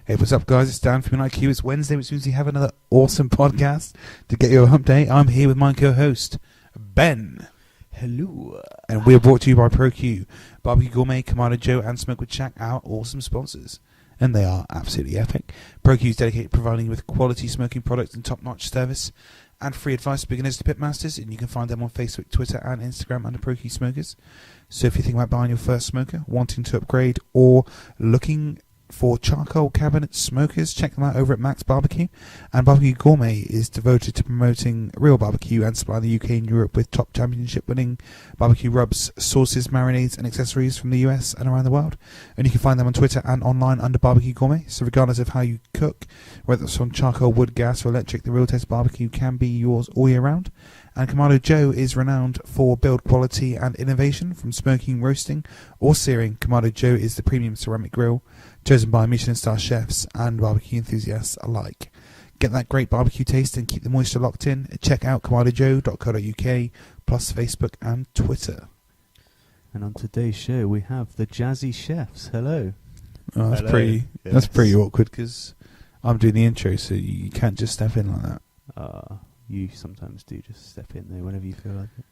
Hey, what's up, guys? It's Dan from UnitedQ. It's Wednesday, which means we have another awesome podcast to get you a hump day. I'm here with my co-host, Ben. Hello. And we're brought to you by ProQ, BBQ Gourmet, Kamado Joe, and Smokewood Shack, our awesome sponsors. And they are absolutely epic. ProQ is dedicated to providing you with quality smoking products and top-notch service and free advice for beginners to pitmasters. And you can find them on Facebook, Twitter, and Instagram under ProQ Smokers. So if you think about buying your first smoker, wanting to upgrade, or looking for charcoal cabinet smokers, check them out over at Max Barbecue. And BBQ Gourmet is devoted to promoting real barbecue and supplying the UK and Europe with top championship winning barbecue rubs, sauces, marinades and accessories from the US and around the world. And you can find them on Twitter and online under BBQ Gourmet. So regardless of how you cook, whether it's on charcoal, wood, gas or electric, the real taste barbecue can be yours all year round. And Kamado Joe is renowned for build quality and innovation, from smoking, roasting or searing. Kamado Joe is the premium ceramic grill chosen by Michelin-star chefs and barbecue enthusiasts alike. Get that great barbecue taste and keep the moisture locked in. Check out kamadojoe.co.uk, plus Facebook and Twitter. And on today's show, we have the Jazzy Chefs. Hello. Oh, that's Hello. That's pretty awkward because I'm doing the intro, so you can't just step in like that. You sometimes do just step in there whenever you feel like it.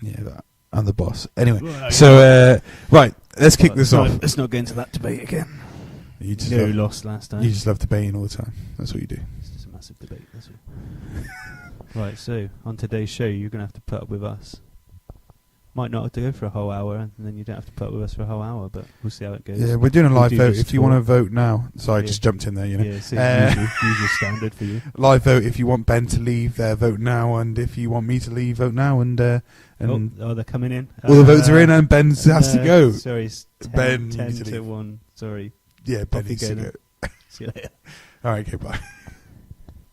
Yeah, but I'm the boss. Anyway, Well, so right, let's kick this off. Let's not get into that debate again. You just You love, lost last time. you just love debating all the time. That's what you do. It's just a massive debate, that's all. Right, so on today's show, you're going to have to put up with us. Might not have to go for a whole hour, and then you don't have to put up with us for a whole hour, but we'll see how it goes. Yeah, we're doing a We'll live do vote. this If you for- want to vote now, sorry, I Yeah. just jumped in there. You know, Yeah, so usual standard for you. live vote. If you want Ben to leave, vote now, and if you want me to leave, vote now. And Oh, they're coming in. all the votes are in, and Ben has to go. Sorry, it's 10, Ben, you 10 need to to leave. 1. Sorry. Yeah, Ben Off you needs go to then. go. See you later. All right, okay, bye.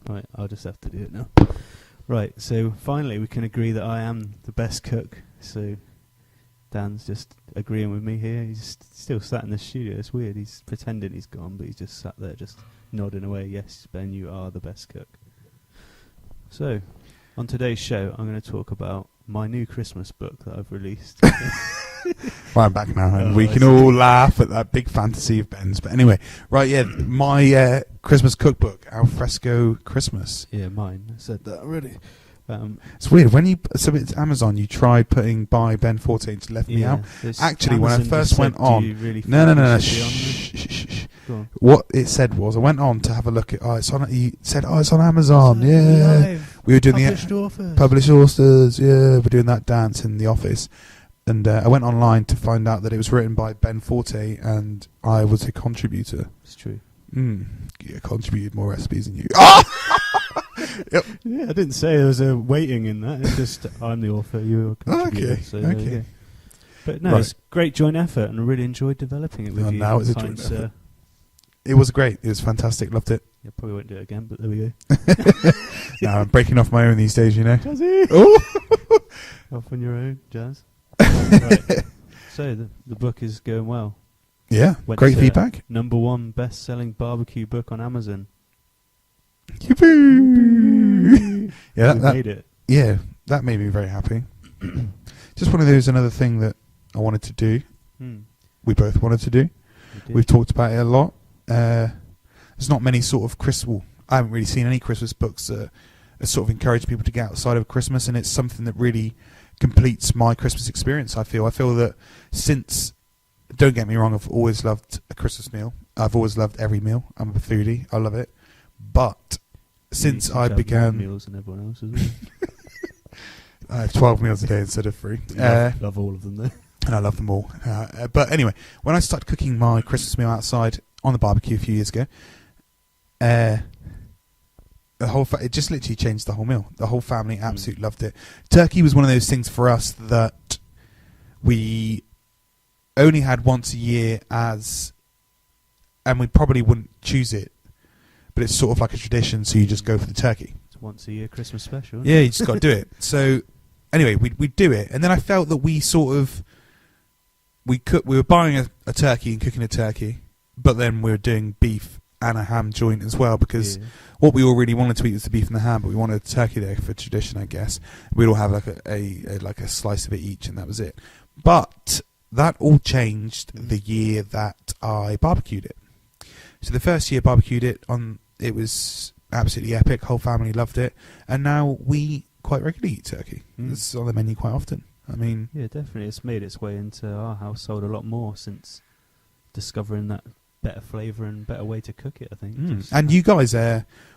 Right, I'll just have to do it now. Right, so finally we can agree that I am the best cook. So Dan's just agreeing with me here. He's still sat in the studio. It's weird. He's pretending he's gone, but he's just sat there just nodding away. Yes, Ben, you are the best cook. So, on today's show, I'm going to talk about my new Christmas book that I've released. Right, I'm back now, and Oh, we I can see. all laugh at that big fantasy of Ben's. But anyway, right, yeah, my Christmas cookbook, Alfresco Christmas. Yeah, mine. I said that already. It's weird when you submit it to Amazon. You tried putting by Ben Forte and just left me out. Actually, when I Amazon first just went said, on, "Do you really no, think no, we should be on there?" shh. Go on. What it said was, I went on to have a look at. Oh, it's on. He said, "Oh, it's on Amazon." Yeah, we were doing Published the authors. published authors. Yeah, we're doing that dance in the office, and I went online to find out that it was written by Ben Forte, and I was a contributor. It's true. Yeah, contributed more recipes than you. Yep. Yeah, I didn't say there was a waiting in that. It's just I'm the author, you're a contributor. Okay, So there you okay. go. But no, Right. it's great joint effort, and I really enjoyed developing it with Oh, you. now it's a kind joint sir. It was great. It was fantastic. Loved it. Yeah, probably won't do it again, but there we go. Now I'm breaking off my own these days, you know. Jazzy! Oh. Off on your own, Jazz. Right. So the book is going well. Yeah, Went great to feedback. #1 best-selling barbecue book on Amazon. Yippee! Yeah, We that made it. yeah, that made me very happy. Just one of those. Another thing that I wanted to do. We both wanted to do. We did. We've talked about it a lot. There's not many sort of Christmas. I haven't really seen any Christmas books that sort of encourage people to get outside of Christmas, and it's something that really completes my Christmas experience. I feel that since, don't get me wrong, I've always loved a Christmas meal. I've always loved every meal. I'm a foodie. I love it. But since You I have more began, meals than everyone else as well. I have 12 meals a day instead of 3. Love all of them though. And I love them all. But anyway, when I started cooking my Christmas meal outside on the barbecue a few years ago, the whole it just literally changed the whole meal. The whole family absolutely loved it. Turkey was one of those things for us that we only had once a year and we probably wouldn't choose it, but it's sort of like a tradition, so you just go for the turkey. It's once a year Christmas special. Isn't Yeah, it? you just got to do it. So anyway, we'd do it, and then I felt that we were buying a turkey and cooking a turkey, but then we were doing beef and a ham joint as well, because what we all really wanted to eat was the beef and the ham, but we wanted a turkey there for tradition, I guess. We'd all have like a slice of it each, and that was it. But that all changed the year that I barbecued it. So the first year barbecued it on, it was absolutely epic. Whole family loved it, and now we quite regularly eat turkey. It's on the menu quite often. I mean, yeah, definitely, it's made its way into our household a lot more since discovering that better flavour and better way to cook it, I think. And you guys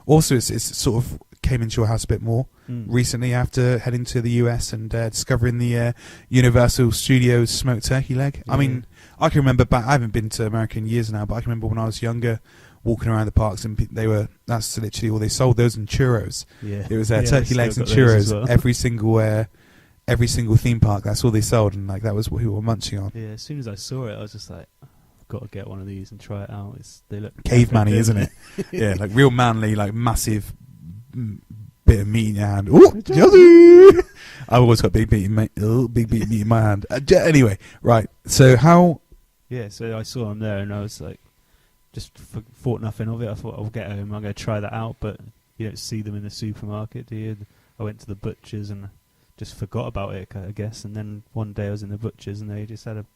also it's sort of came into your house a bit more recently after heading to the US and discovering the Universal Studios smoked turkey leg. I mean, I can remember back, I haven't been to America in years now, but I can remember when I was younger walking around the parks and that's literally all they sold, those and churros. Yeah. It was turkey legs and churros well. every single theme park. That's all they sold, and like that was what we were munching on. Yeah, as soon as I saw it, I was just like, got to get one of these and try it out. They look caveman-y, isn't it? Yeah, like real manly, like massive bit of meat in your hand. Oh, Jazzy! I've always got big bit of meat in my hand. Anyway, right. So how? Yeah, so I saw them there, and I was like, just thought nothing of it. I thought I'll get home, I'm going to try that out, but you don't see them in the supermarket, do you? I went to the butcher's and just forgot about it, I guess. And then one day I was in the butcher's and they just had a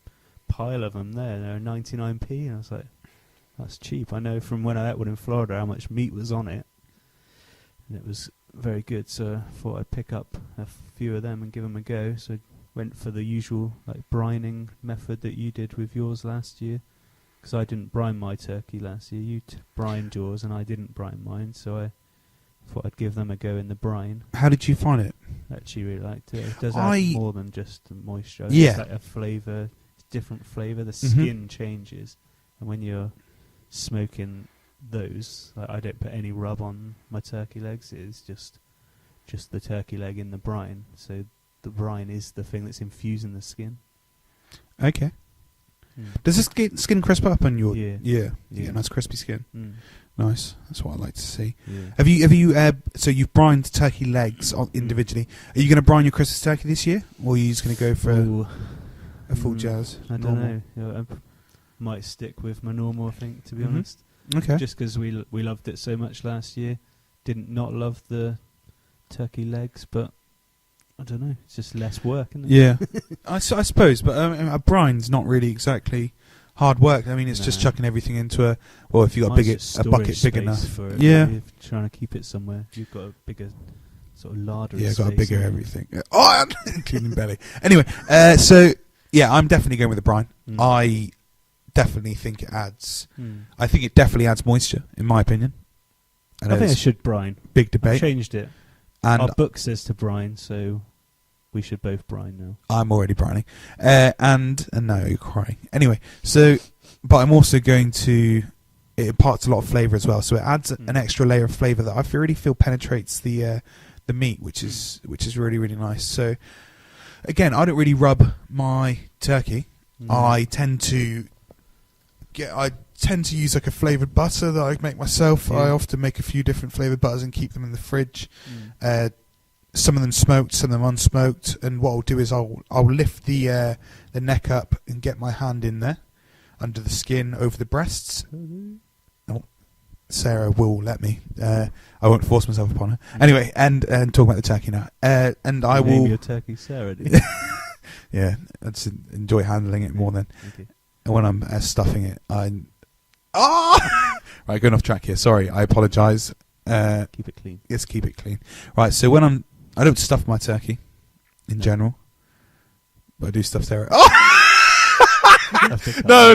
pile of them there. They were 99p, and I was like, that's cheap. I know from when I ate one in Florida how much meat was on it, and it was very good. So I thought I'd pick up a few of them and give them a go. So I went for the usual like brining method that you did with yours last year, because I didn't brine my turkey last year. You brined yours and I didn't brine mine, so I thought I'd give them a go in the brine. How did you find it? I actually really liked it. It does add more than just the moisture. Yeah. It's like a flavour, different flavour. The skin changes, and when you're smoking those, like, I don't put any rub on my turkey legs. It's just the turkey leg in the brine. So the brine is the thing that's infusing the skin. Okay. Does the skin crisp up on your? Yeah. You get a nice crispy skin. Nice. That's what I like to see. Yeah. Have you? So you've brined turkey legs individually. Are you going to brine your Christmas turkey this year, or are you just going to go for a full jazz? I don't know. I might stick with my normal, I think, to be honest. Okay. Just because we loved it so much last year, didn't not love the turkey legs, but I don't know. It's just less work, isn't it? Yeah, I suppose. But a brine's not really exactly hard work. I mean, it's just chucking everything into a. Well, if you got a bucket big enough, for it, yeah. If you're trying to keep it somewhere, you've got a bigger sort of larder. Yeah, got a bigger everything. Oh, including belly. Anyway, so yeah, I'm definitely going with the brine. I definitely think it adds. I think it definitely adds moisture, in my opinion. I think I should brine. Big debate. I've changed it. And our book says to brine, so we should both brine now. I'm already brining. And no, you're crying. Anyway, so, but I'm also going to, it imparts a lot of flavour as well. So it adds an extra layer of flavour that I really feel penetrates the meat, which is really, really nice. So, again, I don't really rub my turkey. I tend to use like a flavoured butter that I make myself. Yeah. I often make a few different flavoured butters and keep them in the fridge. Some of them smoked, some of them unsmoked. And what I'll do is I'll lift the neck up and get my hand in there, under the skin, over the breasts. Oh, Sarah will let me. I won't force myself upon her. Anyway, and talking about the turkey now. And I will. Name your turkey Sarah, do you? Yeah, I just enjoy handling it more than. Okay. And when I'm stuffing it, right, going off track here. Sorry, I apologise. Keep it clean. Yes, keep it clean. Right, so when I don't stuff my turkey in general, but I do stuff Sarah. Oh! No.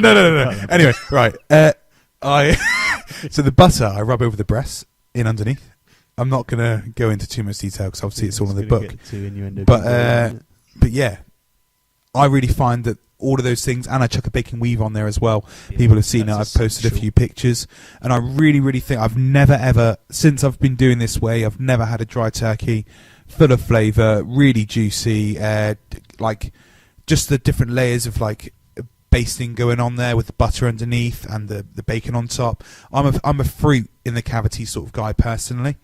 Anyway, right. So the butter I rub over the breasts in underneath. I'm not going to go into too much detail because obviously it's all in the book. But yeah, I really find that all of those things, and I chuck a bacon weave on there as well. Yeah, people have seen it. I've posted a few pictures, and I really, really think I've never ever, since I've been doing this way, I've never had a dry turkey full of flavour, really juicy, like just the different layers of like basting going on there with the butter underneath and the bacon on top. I'm a fruit in the cavity sort of guy personally.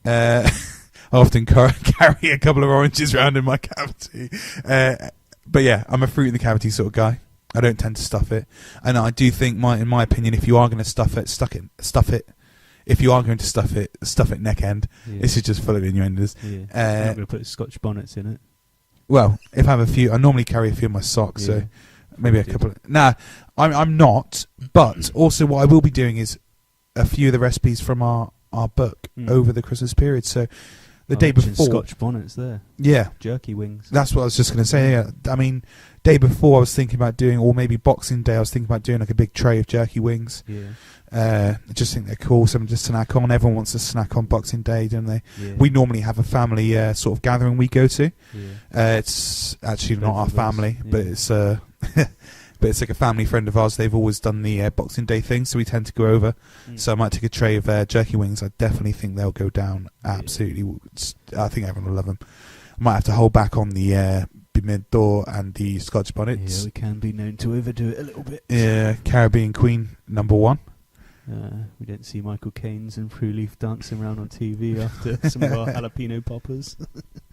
I often carry a couple of oranges around in my cavity. But yeah, I'm a fruit in the cavity sort of guy. I don't tend to stuff it, and I do think, in my opinion, if you are going to stuff it. If you are going to stuff it neck end. Yeah. This is just full of innuendos. Yeah. You're not going to put Scotch bonnets in it. Well, if I have a few, I normally carry a few in my socks. Yeah. maybe a couple. Nah, I'm not. But also, what I will be doing is a few of the recipes from our book over the Christmas period. So the day before, Scotch bonnets there. Yeah, jerky wings. That's what I was just going to say. Yeah. I mean, day before I was thinking about doing, or maybe Boxing Day, I was thinking about doing like a big tray of jerky wings. Yeah. I just think they're cool. Something to snack on. Everyone wants to snack on Boxing Day, don't they? Yeah. We normally have a family sort of gathering we go to. Yeah. It's actually not our family, but it's but it's like a family friend of ours. They've always done the Boxing Day thing, so we tend to go over. So I might take a tray of jerky wings. I definitely think they'll go down absolutely. I think everyone will love them. I might have to hold back on the pimento and the Scotch bonnets. Yeah, we can be known to overdo it a little bit. Yeah, Caribbean Queen #1. We don't see Michael Caine's and Prue Leaf dancing around on TV after some of our jalapeno poppers.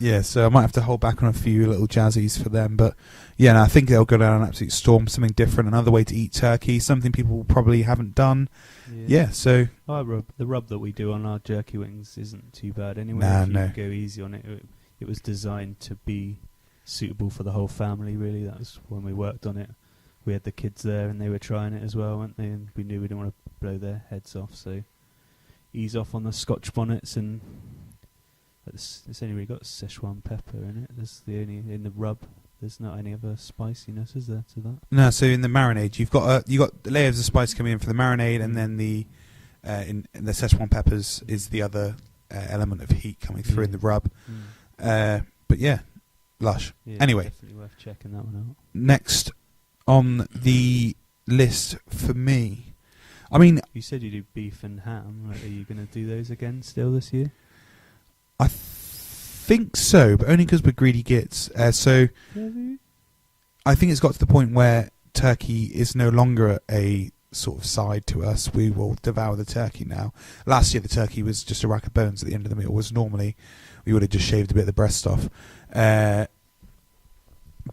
Yeah, so I might have to hold back on a few little jazzies for them. But yeah, no, I think they'll go down an absolute storm. Something different, another way to eat turkey, something people probably haven't done. Yeah, so... the rub that we do on our jerky wings isn't too bad anyway. Nah, if you no. go easy on it. It was designed to be suitable for the whole family, really. That was when we worked on it. We had the kids there and they were trying it as well, weren't they? And we knew we didn't want to blow their heads off, so ease off on the Scotch bonnets, and it's only really got Szechuan pepper in it. That's the only in the rub. There's not any other spiciness, is there, to that? No, so in the marinade, you've got layers of spice coming in for the marinade, and then the in the Szechuan peppers is the other element of heat coming through in the rub. But yeah, lush. Yeah, anyway, definitely worth checking that one out. Next on the list for me, I mean, you said you do beef and ham. Right? Are you going to do those again still this year? I think so, but only because we're greedy gits. So I think it's got to the point where turkey is no longer a sort of side to us. We will devour the turkey now. Last year the turkey was just a rack of bones at the end of the meal. Was normally we would have just shaved a bit of the breast off. But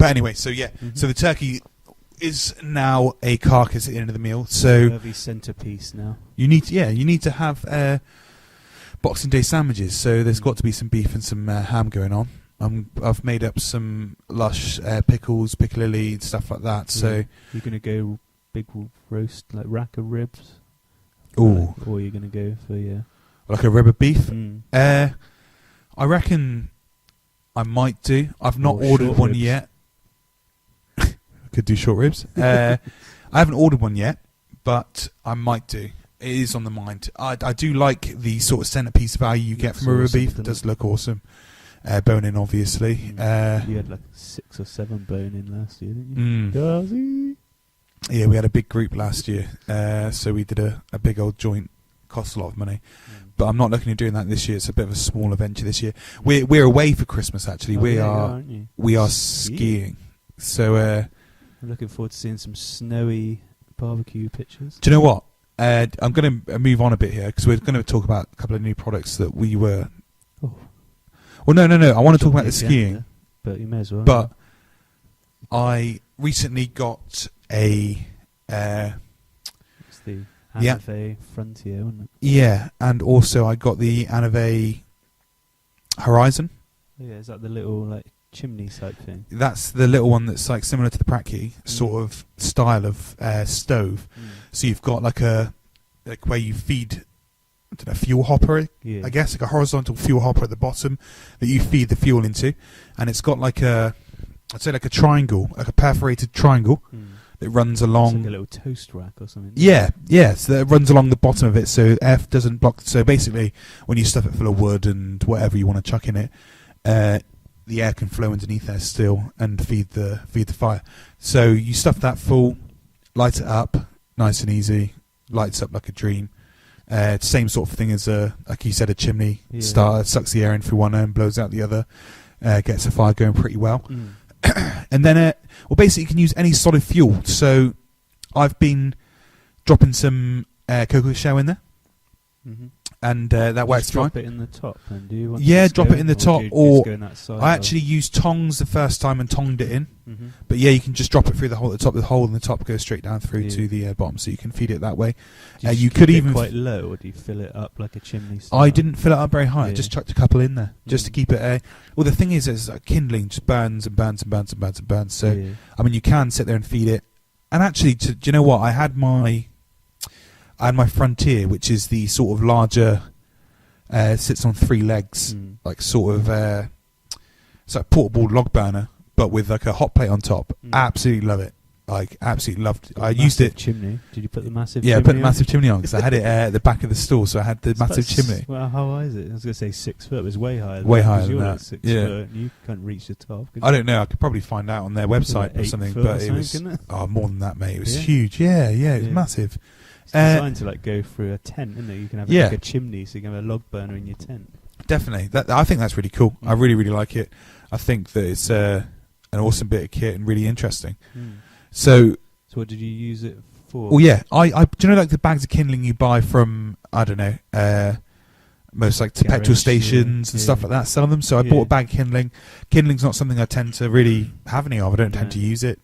anyway, so yeah, so the turkey is now a carcass at the end of the meal. So heavy centerpiece now. You need to have Boxing Day sandwiches. So there's got to be some beef and some ham going on. I've made up some lush pickles, piccalilli, stuff like that. So you're gonna go big roast, like rack of ribs. Ooh. Or you're gonna go for like a rib of beef. I reckon I might do. I've not ordered one yet. Could do short ribs. I haven't ordered one yet, but I might do. It is on the mind. I do like the sort of centerpiece value you get from a rib of beef. It does look awesome. Bone in, obviously. You had like 6 or 7 bone in last year, didn't you? Yeah, we had a big group last year, so we did a big old joint. Cost a lot of money, but I'm not looking at doing that this year. It's a bit of a smaller venture this year. We're away for Christmas actually. We are skiing. So I'm looking forward to seeing some snowy barbecue pictures. Do you know what? I'm going to move on a bit here because we're going to talk about a couple of new products that we were. Oh. Well, no. I want to talk about the skiing, but you may as well. But I recently got a. It's the Anave Frontier, wasn't it? Yeah, and also I got the Anave Horizon. Oh yeah, is that the little like chimney type thing? That's the little one that's like similar to the Pracky sort of style of stove. So you've got like where you feed a fuel hopper, I guess, like a horizontal fuel hopper at the bottom that you feed the fuel into, and it's got like I'd say like a triangle, like a perforated triangle. It runs along. It's like a little toast rack or something. Yeah. So it runs along the bottom of it, so F doesn't block. So basically, when you stuff it full of wood and whatever you want to chuck in it, the air can flow underneath there still and feed the fire. So you stuff that full, light it up, nice and easy, lights up like a dream. Same sort of thing as like you said, a chimney starter. Sucks the air in through one end, blows out the other, gets the fire going pretty well. And then, basically you can use any solid fuel. So I've been dropping some cocoa shell in there. Mm-hmm. And that works fine. Drop it in the top, and do you want drop it in the top, or go in that side, I actually used tongs the first time and tonged it in. Mm-hmm. But yeah, you can just drop it through the hole at the top. The hole in the top goes straight down through to the bottom, so you can feed it that way. You could even quite low, or do you fill it up like a chimney style? I didn't fill it up very high. I just chucked a couple in there just to keep it. Well, the thing is kindling just burns and burns and burns and burns and burns. So I mean, you can sit there and feed it. And actually, do you know what? I had my Frontier, which is the sort of larger. Sits on 3 legs, like sort of it's like a portable log burner, but with like a hot plate on top. Absolutely love it. Like absolutely loved it. I used it. Chimney? Did you put the massive? Yeah, chimney I put the massive chimney on because I had it at the back of the store, so I had the massive chimney. Well, how high is it? I was going to say 6 foot. It was way higher. Way higher than that. 6 foot. You can't reach the top. I don't know. I could probably find out on their website or something, but it was more than that, mate. It was huge. Yeah, it was massive. It's designed to like go through a tent, isn't it? You can have like a chimney, so you can have a log burner in your tent. Definitely, I think that's really cool. I really, really like it. I think that it's an awesome bit of kit and really interesting. So what did you use it for? Well, yeah, I do you know like the bags of kindling you buy from I don't know most like petrol stations and stuff like that sell them. So I bought a bag of kindling. Kindling's not something I tend to really have any of. I don't tend to use it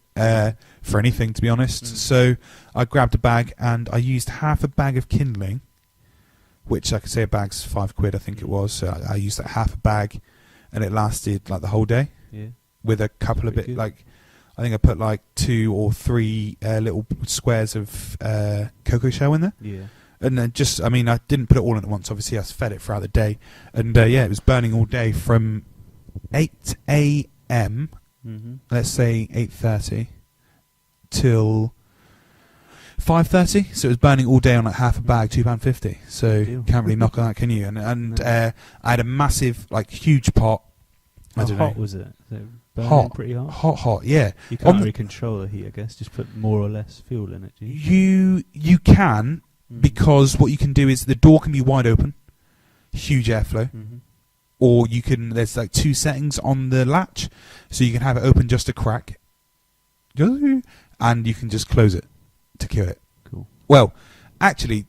for anything, to be honest. So I grabbed a bag and I used half a bag of kindling, which I could say a bag's £5, I think it was. So I used that half a bag, and it lasted like the whole day. Yeah. With a couple of bit like, I think I put like 2 or 3 little squares of cocoa shell in there. Yeah. And then just, I mean, I didn't put it all in at once. Obviously, I fed it throughout the day, and it was burning all day from 8 a.m. Let's say 8:30 till 5:30. So it was burning all day on like half a bag, £2.50. So can't really knock on that, can you? And I had a massive, like, huge pot. How hot was it? Hot, pretty hot. Hot. Yeah. You can't really control the heat, I guess. Just put more or less fuel in it. Do you? You can. Because what you can do is the door can be wide open, huge airflow, or you can. There's like 2 settings on the latch, so you can have it open just a crack, and you can just close it to kill it. Cool. Well, actually,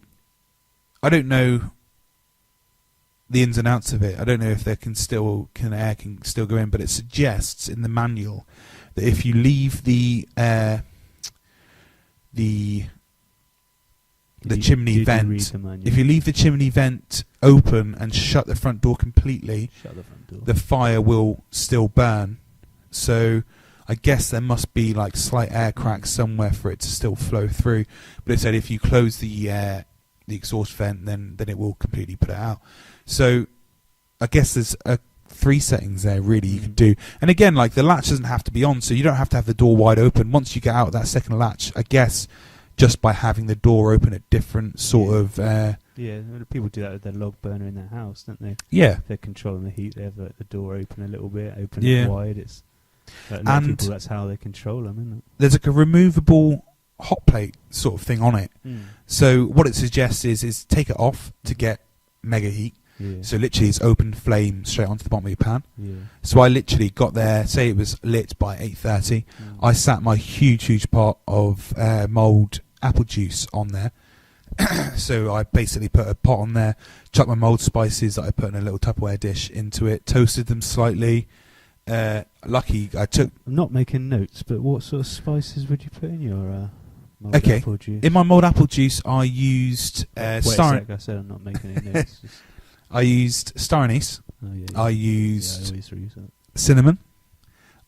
I don't know the ins and outs of it. I don't know if there air can still go in, but it suggests in the manual that if you leave the chimney vent. If you leave the chimney vent open and shut the front door completely, the fire will still burn. So I guess there must be like slight air cracks somewhere for it to still flow through. But it said if you close the exhaust vent, then it will completely put it out. So I guess there's 3 settings there really you can do. And again, like the latch doesn't have to be on, so you don't have to have the door wide open. Once you get out of that second latch, I guess just by having the door open at different sort of... people do that with their log burner in their house, don't they? Yeah. If they're controlling the heat, they have the door open a little bit, open it wide. It's a lot of people, that's how they control them, isn't it? There's like a removable hot plate sort of thing on it. So what it suggests is take it off to get mega heat. Yeah. So literally it's open flame straight onto the bottom of your pan. Yeah. So I literally got there, say it was lit by 8:30. I sat my huge pot of mulled apple juice on there. So I basically put a pot on there, chucked my mulled spices that I put in a little Tupperware dish into it, toasted them slightly. Lucky I took... I'm not making notes, but what sort of spices would you put in your mulled apple juice? In my mulled apple juice I used... Wait a sec, I said I'm not making any notes. I used star anise. Oh, yeah. I used I always use that. Cinnamon.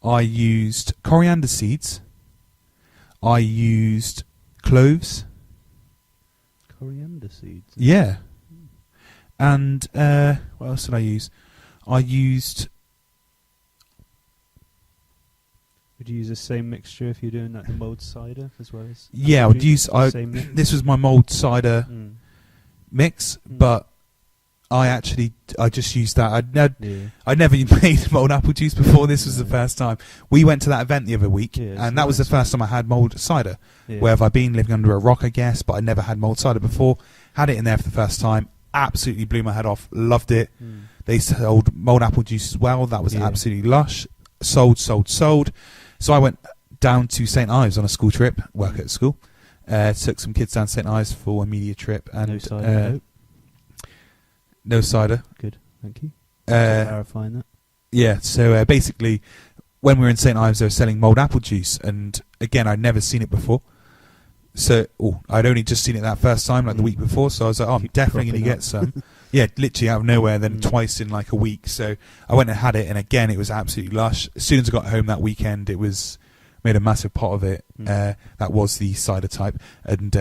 I used coriander seeds. I used cloves. Coriander seeds? Yeah. And what else did I use? I used... Would you use the same mixture if you're doing like the mulled cider as well as... Yeah, I would use... This was my mulled cider mix, but I just used that. I'd never made mulled apple juice before. This was the first time. We went to that event the other week, and that was the first time I had mulled cider. Where have I been? Living under a rock, I guess, but I never had mulled cider before. Had it in there for the first time. Absolutely blew my head off. Loved it. They sold mulled apple juice as well. That was absolutely lush. Sold. So I went down to St. Ives on a school trip, work at school. Took some kids down to St. Ives for a media trip. And no cider, No cider. Good, thank you. Clarifying that. Yeah, so basically, when we were in St. Ives, they were selling mulled apple juice, and again, I'd never seen it before. So, I'd only just seen it that first time, like the week before, so I was like, I'm definitely going to get some. Yeah, literally out of nowhere, then twice in like a week. So I went and had it, and again, it was absolutely lush. As soon as I got home that weekend, it was made a massive pot of it. That was the cider type, and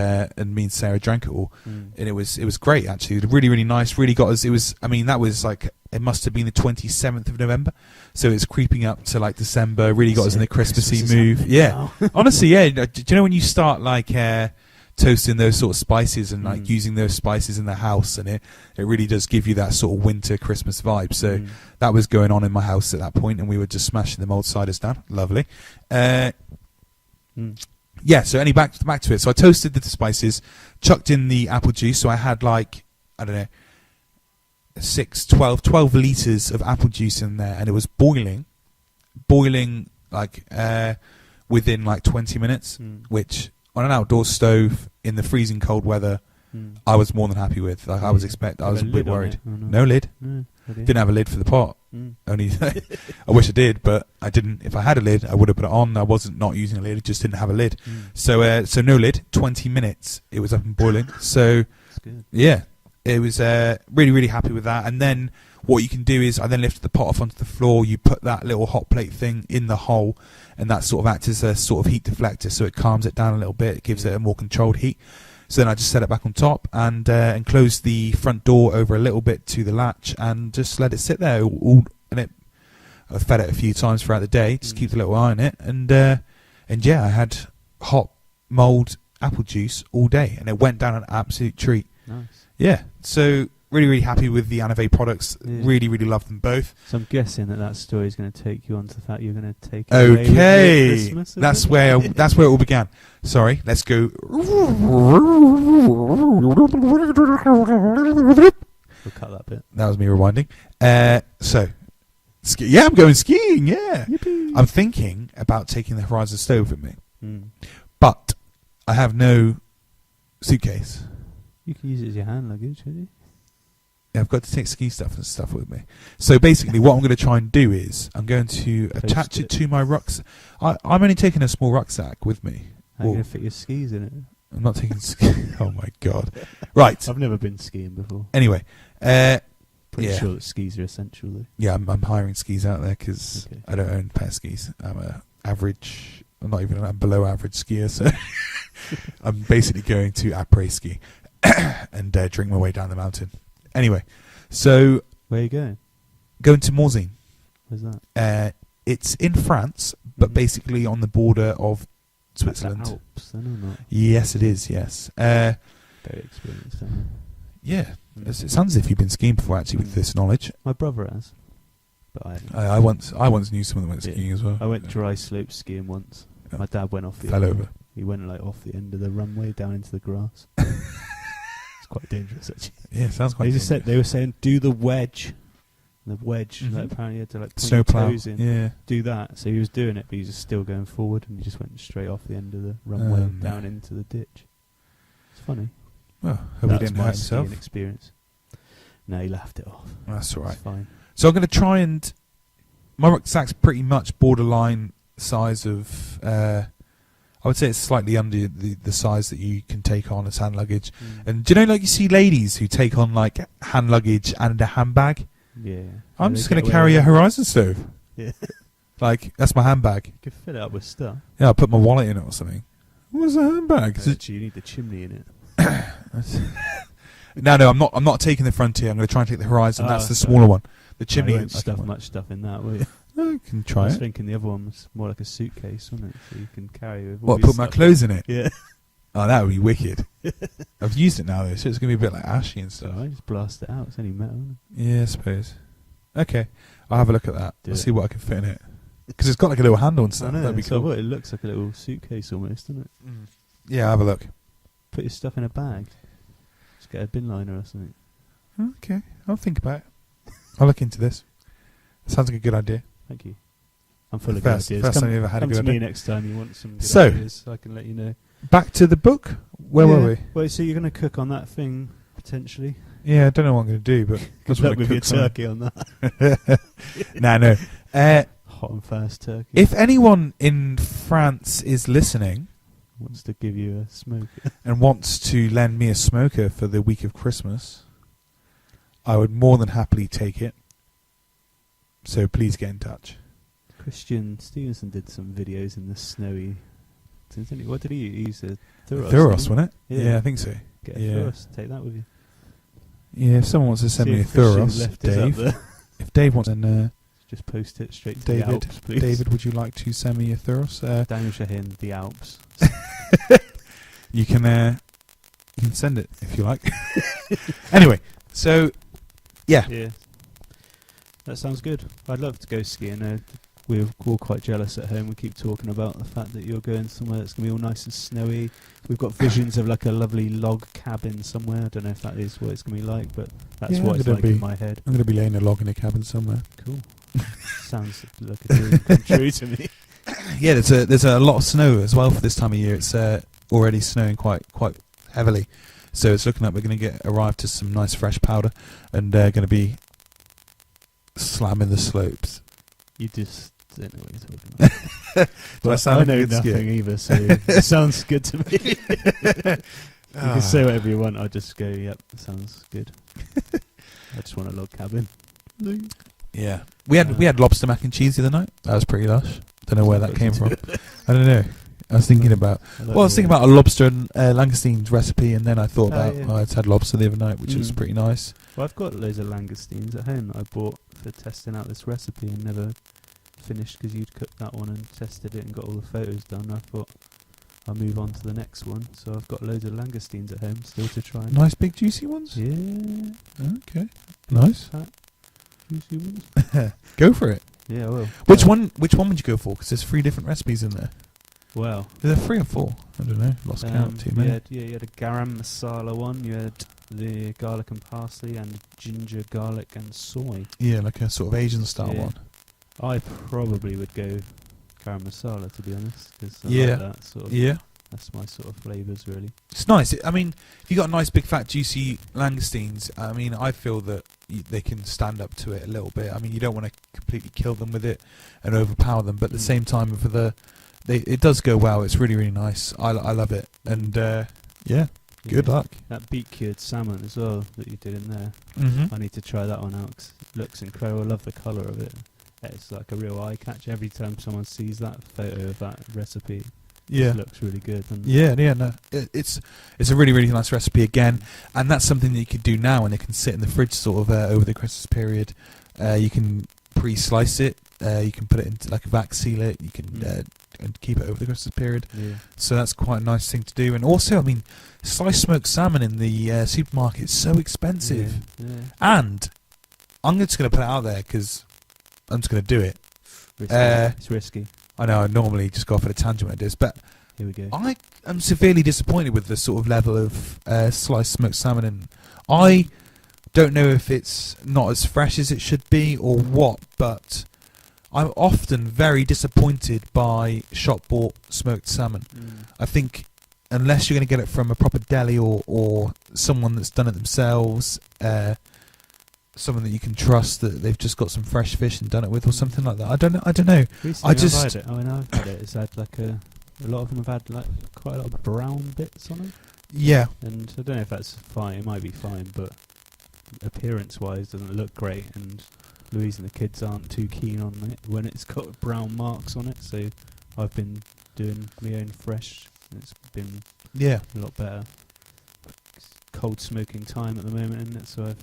me and Sarah drank it all, and it was great actually. It was really, really nice. Really got us. It was. I mean, that was like it must have been the 27th of November, so it's creeping up to like December. Really got us in the Christmassy mood. Yeah, honestly, yeah. Do you know when you start like toasting those sort of spices and like using those spices in the house, and it really does give you that sort of winter Christmas vibe. So that was going on in my house at that point, and we were just smashing the mulled ciders down. Lovely. Yeah, so anyway, back to it. So I toasted the spices, chucked in the apple juice. So I had like, I don't know, 12 litres of apple juice in there, and it was boiling like within like 20 minutes, which on an outdoor stove in the freezing cold weather, I was more than happy with. Like I was a bit worried. No lid. Didn't have a lid for the pot. Only I wish I did, but I didn't. If I had a lid, I would have put it on. I wasn't not using a lid. It just didn't have a lid. So no lid. 20 minutes. It was up and boiling. So yeah, it was really, really happy with that. And then what you can do is I then lifted the pot off onto the floor. You put that little hot plate thing in the hole, and that sort of acts as a sort of heat deflector. So it calms it down a little bit. It gives it a more controlled heat. So then I just set it back on top and closed the front door over a little bit to the latch and just let it sit there. I fed it a few times throughout the day, just keep a little eye on it. And yeah, I had hot mulled apple juice all day, and it went down an absolute treat. Nice. Yeah, so really, really happy with the Anave products. Yeah. Really, really love them both. So I'm guessing that story is going to take you on to the fact you're going to take it away with Christmas. That's where it all began. Sorry, let's go. We'll cut that bit. That was me rewinding. Yeah, I'm going skiing. Yeah, yippee. I'm thinking about taking the Horizon stove with me, but I have no suitcase. You can use it as your hand luggage, can't you? Yeah, I've got to take ski stuff and stuff with me. So basically what I'm going to try and do is I'm going to attach it to my rucksack. I'm only taking a small rucksack with me. How are you going to fit your skis in it? I'm not taking skis. Oh, my God. Right. I've never been skiing before. Anyway. Pretty sure that skis are essential, though. Yeah, I'm hiring skis out there because I don't own a pair of skis. I'm I'm below average skier, so I'm basically going to après ski and drink my way down the mountain. Anyway, so where are you going? Going to Morzine. Where's that? It's in France, but basically on the border of Switzerland. The Alps, then, or not? Yes, it is. Yes. Very experienced. Yeah, it sounds as if you've been skiing before, actually, with this knowledge. My brother has, but I once knew someone that went skiing as well. I went dry slope skiing once. Yeah. My dad went off the fell over. He went like off the end of the runway down into the grass. Quite dangerous, actually. Yeah, it sounds quite dangerous. They were saying, do the wedge. The wedge, like, apparently you had to like point your toes in. Yeah. Do that. So he was doing it, but he was still going forward, and he just went straight off the end of the runway down into the ditch. It's funny. Well, hope he didn't hurt himself. Experience. No, he laughed it off. That's all right. It's fine. So I'm going to try and... My rucksack's pretty much borderline size of... I would say it's slightly under the size that you can take on as hand luggage. And do you know, like, you see ladies who take on, like, hand luggage and a handbag? Yeah. I'm just going to carry a Horizon stove. Yeah. Like, that's my handbag. You could fill it up with stuff. Yeah, I'll put my wallet in it or something. What's a handbag? Actually, you need the chimney in it. No, I'm not taking the Frontier. I'm going to try and take the Horizon. That's the smaller one. The chimney. You won't stuff much stuff in that, will you? I can try it. I was thinking the other one was more like a suitcase, wasn't it? So you can carry with all put my clothes in it? Yeah. Oh, that would be wicked. I've used it now, though, so it's going to be a bit like ashy and stuff. I just blast it out. It's only metal, isn't it? Yeah, I suppose. Okay, I'll have a look at that. I'll see what I can fit in it. Because it's got like a little handle and stuff. That'd be cool. It looks like a little suitcase almost, doesn't it? Yeah, I'll have a look. Put your stuff in a bag. Just get a bin liner or something. Okay, I'll think about it. I'll look into this. Sounds like a good idea. Thank you. I'm full of good ideas. First time you ever had a good idea. Come to me next time you want some good ideas, so I can let you know. Back to the book. Where were we? Well, so you're going to cook on that thing, potentially. Yeah, I don't know what I'm going to do, but Good luck with your turkey on that. No. Hot and fast turkey. If anyone in France is listening, wants to give you a smoker and wants to lend me a smoker for the week of Christmas, I would more than happily take it. So please get in touch. Christian Stevenson did some videos in the snowy. What did he use? A Thuros? Thuros, wasn't it? Yeah. I think so. Get a Thuros. Take that with you. Yeah, if someone wants to send me a Thuros, Dave. If Dave wants, then just post it straight to David, the Alps, please. David, would you like to send me a Thuros? Daniel Shahin, the Alps. You can send it if you like. Anyway, so yeah, that sounds good. I'd love to go skiing. We're all quite jealous at home. We keep talking about the fact that you're going somewhere that's going to be all nice and snowy. We've got visions of like a lovely log cabin somewhere. I don't know if that is what it's going to be like, but that's what it's like in my head. I'm going to be laying a log in a cabin somewhere. Cool. Sounds like a dream come true to me. Yeah, there's a lot of snow as well for this time of year. It's already snowing quite heavily, so it's looking like we're going to arrive to some nice fresh powder, and going to be slamming the slopes. You just don't know what you're talking about. But I know nothing either, so it sounds good to me. You can say whatever you want. I just go, yep, sounds good. I just want a log cabin. Yeah, we had lobster mac and cheese the other night. That was pretty lush. Don't know where that came from. I don't know. I was thinking about a lobster and langoustines recipe, and then I thought I had lobster the other night, which was pretty nice. Well, I've got loads of langoustines at home that I bought for testing out this recipe and never finished because you'd cooked that one and tested it and got all the photos done. I thought I'll move on to the next one, so I've got loads of langoustines at home still to try. Nice big juicy ones? Yeah. Okay. Nice. Fat, juicy ones. Go for it. Yeah, I will. Which one would you go for? Because there's 3 different recipes in there. Well, is there 3 or 4? I don't know. Lost count. Too many. You had a garam masala one. You had the garlic and parsley and ginger, garlic and soy. Yeah, like a sort of Asian style one. I probably would go garam masala, to be honest, because I like that sort of. Yeah. That's my sort of flavours, really. It's nice. I mean, if you got nice, big, fat, juicy langoustines, I mean, I feel that they can stand up to it a little bit. I mean, you don't want to completely kill them with it and overpower them, but at the same time, it does go well. It's really, really nice. I love it. And, good luck. That beet cured salmon as well that you did in there. Mm-hmm. I need to try that one out 'cause it looks incredible. I love the colour of it. It's like a real eye catch every time someone sees that photo of that recipe. Yeah, it looks really good. No, it's a really, really nice recipe again, and that's something that you could do now, and it can sit in the fridge sort of over the Christmas period. You can pre-slice it, you can put it into like a vac seal it, you can and keep it over the Christmas period. Yeah. So that's quite a nice thing to do. And also, I mean, sliced smoked salmon in the supermarket is so expensive, and I'm just going to put it out there because I'm just going to do it. It's risky. I know I normally just go off at a tangent when I do this, but here we go. I am severely disappointed with the sort of level of sliced smoked salmon, and I don't know if it's not as fresh as it should be or what, but I'm often very disappointed by shop-bought smoked salmon. I think unless you're going to get it from a proper deli or someone that's done it themselves, someone that you can trust that they've just got some fresh fish and done it with or something like that. I don't know. Recently I've had it. I've had it. It's had like a lot of them have had like quite a lot of brown bits on them. Yeah. And I don't know if that's fine. It might be fine, but appearance-wise, doesn't look great. And Louise and the kids aren't too keen on it when it's got brown marks on it. So I've been doing my own fresh. It's been a lot better. Cold smoking time at the moment, isn't it? So I've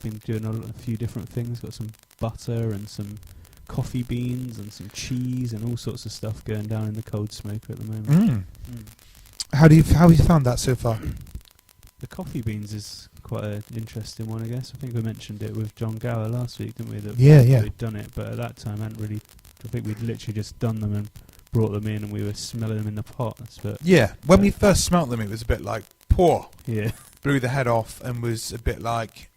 been doing a few different things. Got some butter and some coffee beans and some cheese and all sorts of stuff going down in the cold smoker at the moment. How have you found that so far? The coffee beans is quite an interesting one, I guess. I think we mentioned it with John Gower last week, didn't we? That we'd done it, but at that time I think we'd literally just done them and brought them in and we were smelling them in the pots. But when we first smelt them, it was a bit like poor. Yeah. Blew the head off and was a bit like,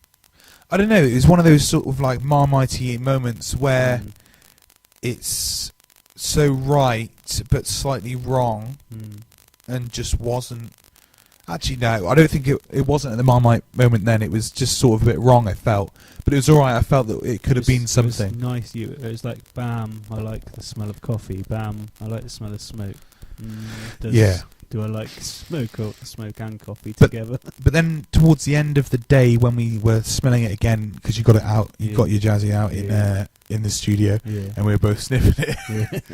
I don't know, it was one of those sort of like Marmite moments where it's so right but slightly wrong and just wasn't Actually, no, I don't think it wasn't at the Marmite moment then. It was just sort of a bit wrong, I felt. But it was alright. I felt that it could have been something. It was nice. It was like, bam, I like the smell of coffee. Bam, I like the smell of smoke. Do I like smoke and coffee together? But then towards the end of the day, when we were smelling it again, because you got it out, you got your Jazzy out in the studio, and we were both sniffing it.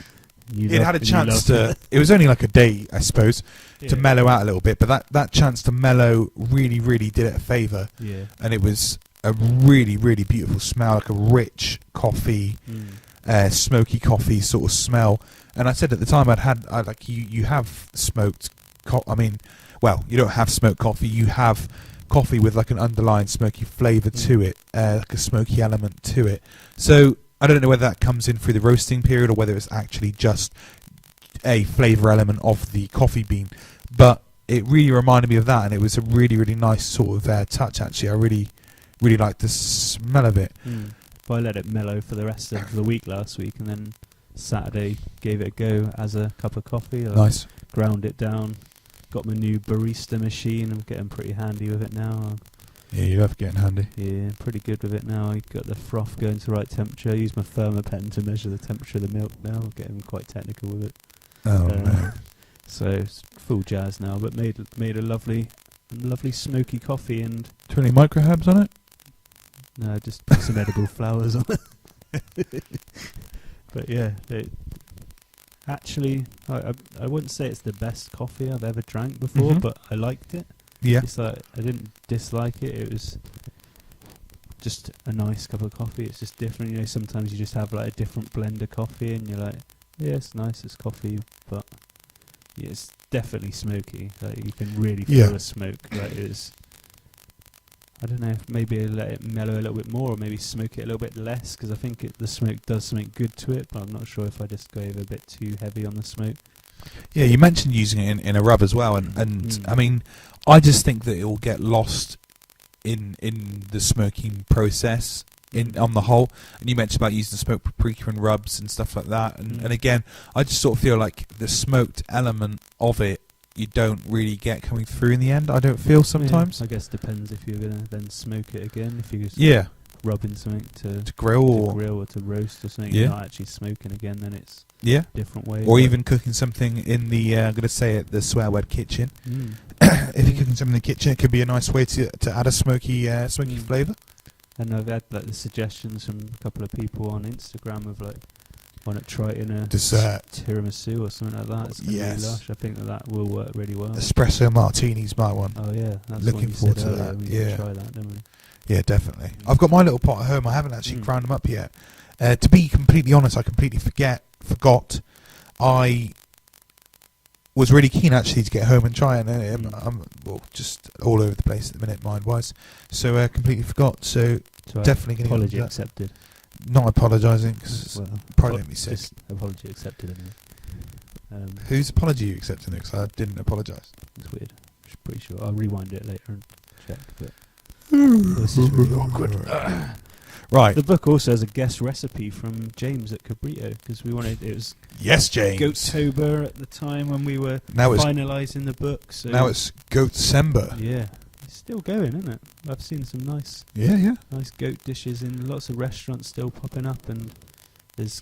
Yeah. It had a chance to. It was only like a day, I suppose, to mellow out a little bit. But that chance to mellow really, really did it a favour. Yeah. And it was a really, really beautiful smell, like a rich coffee, smoky coffee sort of smell. And I said at the time you have smoked. You don't have smoked coffee. You have coffee with like an underlying smoky flavour to it, like a smoky element to it. So I don't know whether that comes in through the roasting period or whether it's actually just a flavour element of the coffee bean. But it really reminded me of that, and it was a really, really nice sort of touch, actually. I really, really liked the smell of it. I let it mellow for the rest of the week last week, and then Saturday gave it a go as a cup of coffee. Nice. Ground it down. Got my new barista machine. I'm getting pretty handy with it now. Yeah, you love getting handy. Yeah, pretty good with it now. I got the froth going to the right temperature. I use my thermopen to measure the temperature of the milk now. I'm getting quite technical with it. Oh, no. So it's full jazz now, but made a lovely smoky coffee. And do you have any micro herbs on it? No, just put some edible flowers on it. But yeah, actually, I wouldn't say it's the best coffee I've ever drank before, but I liked it. Yeah. It's like I didn't dislike it. It was just a nice cup of coffee. It's just different. You know, sometimes you just have like a different blend of coffee and you're like, yeah, it's nice, it's coffee, but yeah, it's definitely smoky. Like you can really feel the smoke. Like it's, I don't know, maybe let it mellow a little bit more or maybe smoke it a little bit less, because I think the smoke does something good to it, but I'm not sure if I just go over a bit too heavy on the smoke. Yeah, you mentioned using it in a rub as well, and I mean, I just think that it will get lost in the smoking process on the whole. And you mentioned about using smoked paprika and rubs and stuff like that, and again, I just sort of feel like the smoked element of it you don't really get coming through in the end. I don't feel sometimes. I guess it depends if you're gonna then smoke it again. If you just rubbing something to grill or to roast or something, you're not actually smoking again, then it's a different way. Or even cooking something in the I'm going to say it, the swear word kitchen. If you're cooking something in the kitchen, it could be a nice way to add a smoky flavour. And I've had like the suggestions from a couple of people on Instagram of like, why not try it in a dessert tiramisu or something like that. It's gonna be lush. I think that will work really well. Espresso martini's my one. Oh yeah, that's looking forward to that. We can try that, don't we? Yeah, definitely. I've got my little pot at home. I haven't actually ground them up yet. To be completely honest, I completely forgot. I was really keen actually to get home and try it, and I'm just all over the place at the minute, mind-wise. So completely forgot. So definitely going to apology accepted. Not apologising because probably make me sick. Just apology accepted anyway. Whose apology are you accepting? Because I didn't apologise. It's weird. I'm pretty sure I'll rewind it later and check. But this is really awkward. Right. The book also has a guest recipe from James at Cabrito, because we wanted it was James Goattober at the time when we were finalising the book. So now it's Goatsember. Yeah, it's still going, isn't it? I've seen some nice nice goat dishes in lots of restaurants still popping up, and there's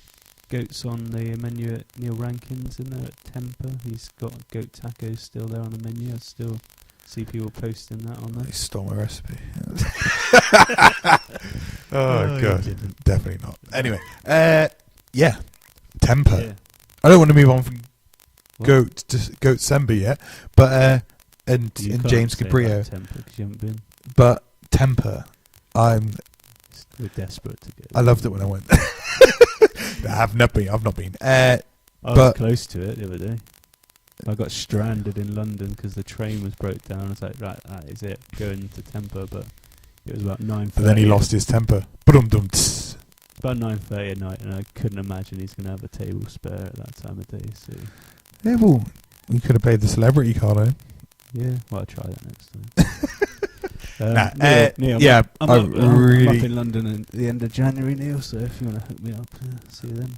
goats on the menu at Neil Rankin's in there at Temper. He's got goat tacos still there on the menu. I still see people posting that on there. They stole my recipe. Oh god, definitely not. Anyway, Temper. Yeah. I don't want to move on from goat to Goatsember yet, but and James Cabrillo. Temper, because you haven't been. But Temper, we're desperate to get. I loved it when I went. I've not been. I was close to it the other day. I got stranded in London because the train was broke down. I was like, right, that is it, going to Temper, but it was about 9:30. But then he lost his temper. About 9:30 at night, and I couldn't imagine he's going to have a table spare at that time of day. So yeah, well, we could have played the celebrity card on. Yeah, well, I'll try that next time. Neil, I'm up in London at the end of January, Neil, so if you want to hook me up, see you then.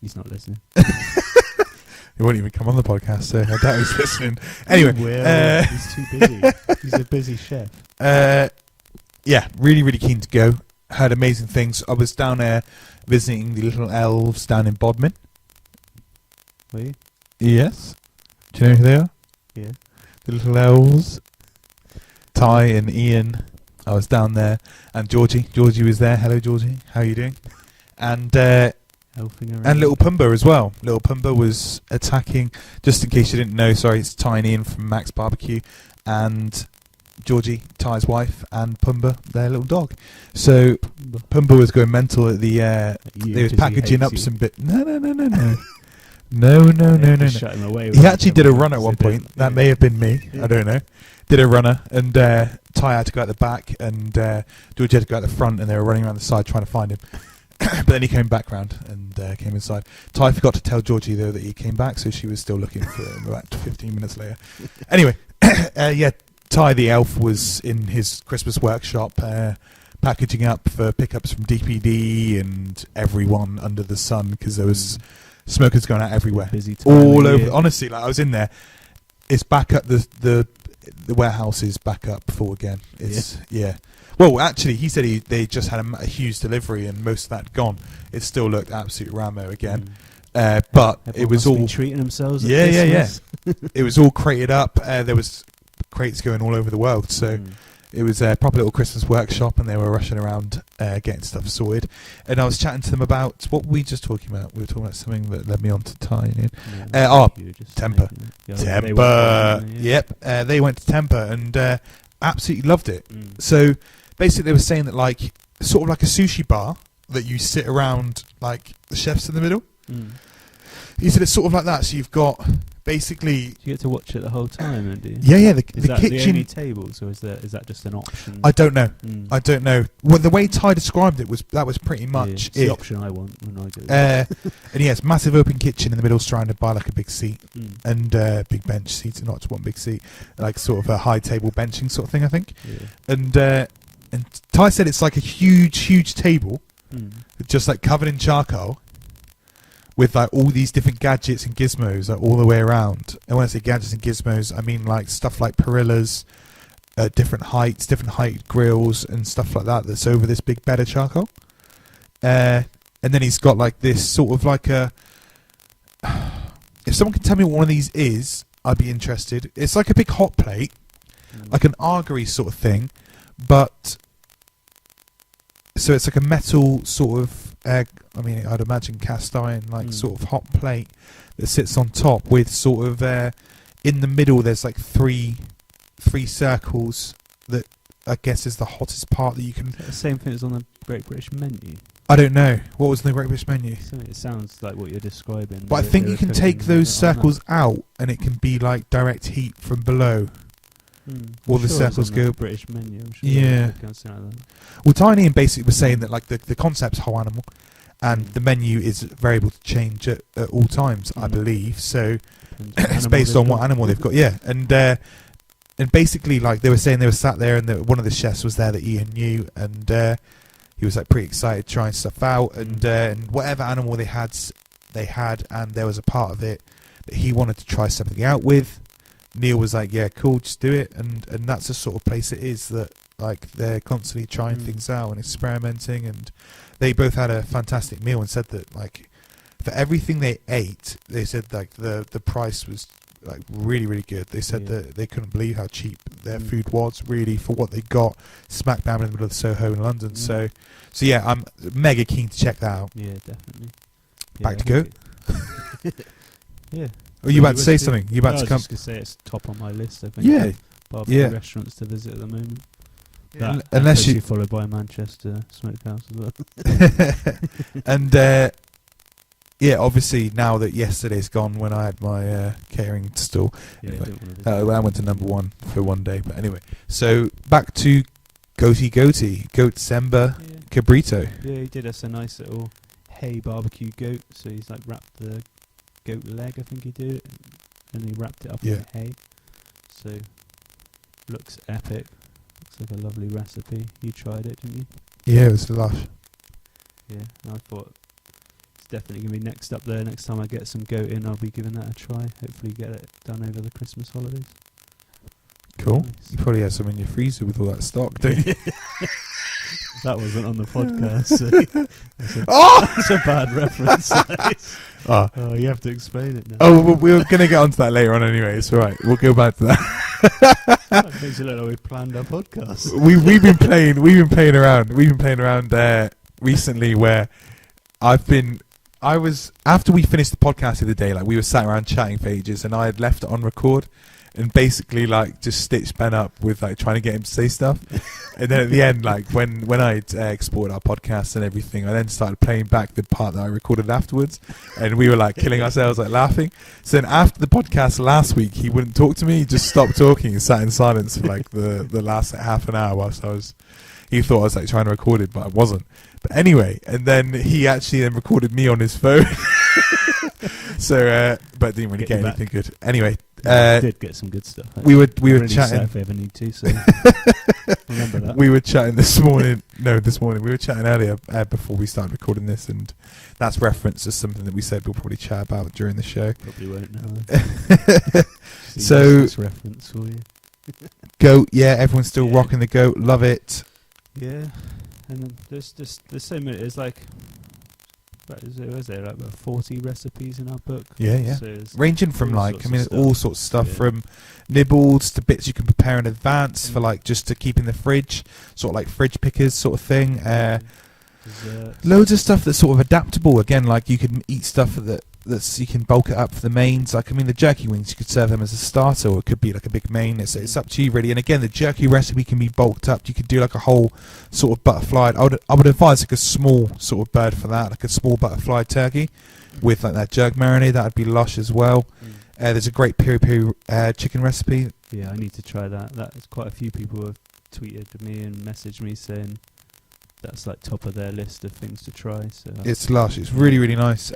He's not listening. He won't even come on the podcast, so I doubt he's listening. Anyway, he's too busy. He's a busy chef. Yeah, really, really keen to go. Heard amazing things. I was down there visiting the little elves down in Bodmin. Were you? Yes. Do you know who they are? Yeah. The little elves. Ty and Ian. I was down there. And Georgie. Georgie was there. Hello, Georgie. How are you doing? And Elfing around. and little Pumbaa as well. Little Pumbaa was attacking. Just in case you didn't know, sorry, it's Ty and Ian from Max Barbecue. And Georgie, Ty's wife, and Pumbaa, their little dog. So Pumbaa was going mental at the. They was packaging up some bit. No. No. Shut him away. He actually did a run at one point. That may have been me. I don't know. Did a runner, and Ty had to go at the back, and Georgie had to go at the front, and they were running around the side trying to find him. But then he came back round and came inside. Ty forgot to tell Georgie though that he came back, so she was still looking for him about 15 minutes later. Anyway, yeah. Ty the elf was in his Christmas workshop packaging up for pickups from DPD and everyone under the sun, because there was smokers going out everywhere, busy time all of over. year. Honestly, like I was in there. It's back up. The warehouse is back up full again. It's yeah. Well, actually, he said they just had a huge delivery and most of that gone. It still looked absolute Ramo again. But Everyone it was must all be treating themselves. Yeah. Christmas. It was all crated up. There was crates going all over the world, so it was a proper little Christmas workshop, and they were rushing around getting stuff sorted. And I was chatting to them about what were we just talking about. We were talking about something that led me on to tying in. Temper. Temper. Yep. They went to Temper and absolutely loved it. So basically, they were saying that like sort of like a sushi bar that you sit around, like the chefs in the middle. He said it's sort of like that. So you've got basically. You get to watch it the whole time, don't you? Yeah. The Is that kitchen. the only tables, or is that just an option? I don't know. I don't know. Well, the way Ty described it was pretty much it's it. the option I want when I go. And yes, massive open kitchen in the middle, surrounded by like a big seat and big bench seats, and not just one big seat, like sort of a high table benching sort of thing, I think. Yeah. And Ty said it's like a huge table, just like covered in charcoal, with like all these different gadgets and gizmos like all the way around. And when I say gadgets and gizmos, I mean like stuff like Perillas, different height grills and stuff like that that's over this big bed of charcoal. And then he's got like this sort of like a... If someone can tell me what one of these is, I'd be interested. It's like a big hot plate, like an augury sort of thing, but... So it's like a metal sort of... I'd imagine cast iron, like sort of hot plate that sits on top with sort of in the middle. There's like three circles that I guess is the hottest part that you can. The same thing as on the Great British Menu. I don't know what was in the Great British Menu. So it sounds like what you're describing. But I think you can take those circles out, and it can be like direct heat from below. All the circles go. British Menu. I'm sure Yeah. Well, Tiny and basically was saying that like the concept's whole animal, and the menu is variable to change at all times, I believe. So it's based on what animal they've got. Yeah, and basically like they were saying, they were sat there, and one of the chefs was there that Ian knew, and he was like pretty excited trying stuff out, and whatever animal they had, and there was a part of it that he wanted to try something out with. Neil was like, yeah, cool, just do it. And that's the sort of place it is, that like they're constantly trying things out and experimenting. And they both had a fantastic meal and said that like for everything they ate, they said like the price was like really, really good. They said that they couldn't believe how cheap their food was really for what they got smack bang in the middle of Soho in London. So yeah, I'm mega keen to check that out. Yeah, definitely. Back to goat. Yeah. Are you about to say something? You about to come? I was just going to say it's top on my list, I think. Yeah. Barbecue restaurants to visit at the moment. Yeah. Unless you followed by Manchester Smokehouse as well. And yeah, obviously now that yesterday's gone, when I had my catering stall, I went to number one for one day. But anyway, so back to Goat December Cabrito. Yeah, he did us a nice little hay barbecue goat. So he's like wrapped the goat leg, I think he did, and he wrapped it up in hay. So looks epic. Looks like a lovely recipe. You tried it, didn't you? Yeah, it was lush. Yeah, and I thought it's definitely going to be next up there. Next time I get some goat in, I'll be giving that a try. Hopefully get it done over the Christmas holidays. Cool. Nice. You probably have some in your freezer with all that stock, don't you? That wasn't on the podcast. So that's a bad reference. Oh. Oh, you have to explain it now. Oh, well, we were going to get onto that later on anyway. It's all right. We'll go back to that. That makes it look like we planned our podcast. We've been playing around recently where I was after we finished the podcast the other day, like we were sat around chatting for ages, and I had left it on record and basically like just stitched Ben up with like trying to get him to say stuff. And then at the end, like when I'd exported our podcast and everything, I then started playing back the part that I recorded afterwards, and we were like killing ourselves like laughing. So then after the podcast last week, he wouldn't talk to me. He just stopped talking and sat in silence for like the last half an hour whilst he thought I was like trying to record it, but I wasn't. But anyway, and then he actually then recorded me on his phone. So, but didn't really get anything good. Anyway, did get some good stuff. We were chatting. If we ever need to, so remember that. We were chatting this morning. No, this morning we were chatting earlier before we started recording this, and that's reference to something that we said we'll probably chat about during the show. Probably won't know. So this reference for you. Goat, yeah, everyone's still rocking the goat. Love it. Yeah, and then there's so many. There's like. Was there like about 40 recipes in our book? Yeah. So ranging from all all sorts of stuff, from nibbles to bits you can prepare in advance for like just to keep in the fridge, sort of like fridge pickers sort of thing. Loads of stuff that's sort of adaptable. Again, like you can eat stuff that's you can bulk it up for the mains. Like the jerky wings, you could serve them as a starter, or it could be like a big main. It's up to you really. And again, the jerky recipe can be bulked up. You could do like a whole sort of butterfly. I would advise like a small sort of bird for that, like a small butterfly turkey with like that jerk marinade. That would be lush as well. There's a great piri piri chicken recipe. Yeah, I need to try that. That's quite a few people have tweeted me and messaged me saying that's like top of their list of things to try. So it's lush. It's really, really nice.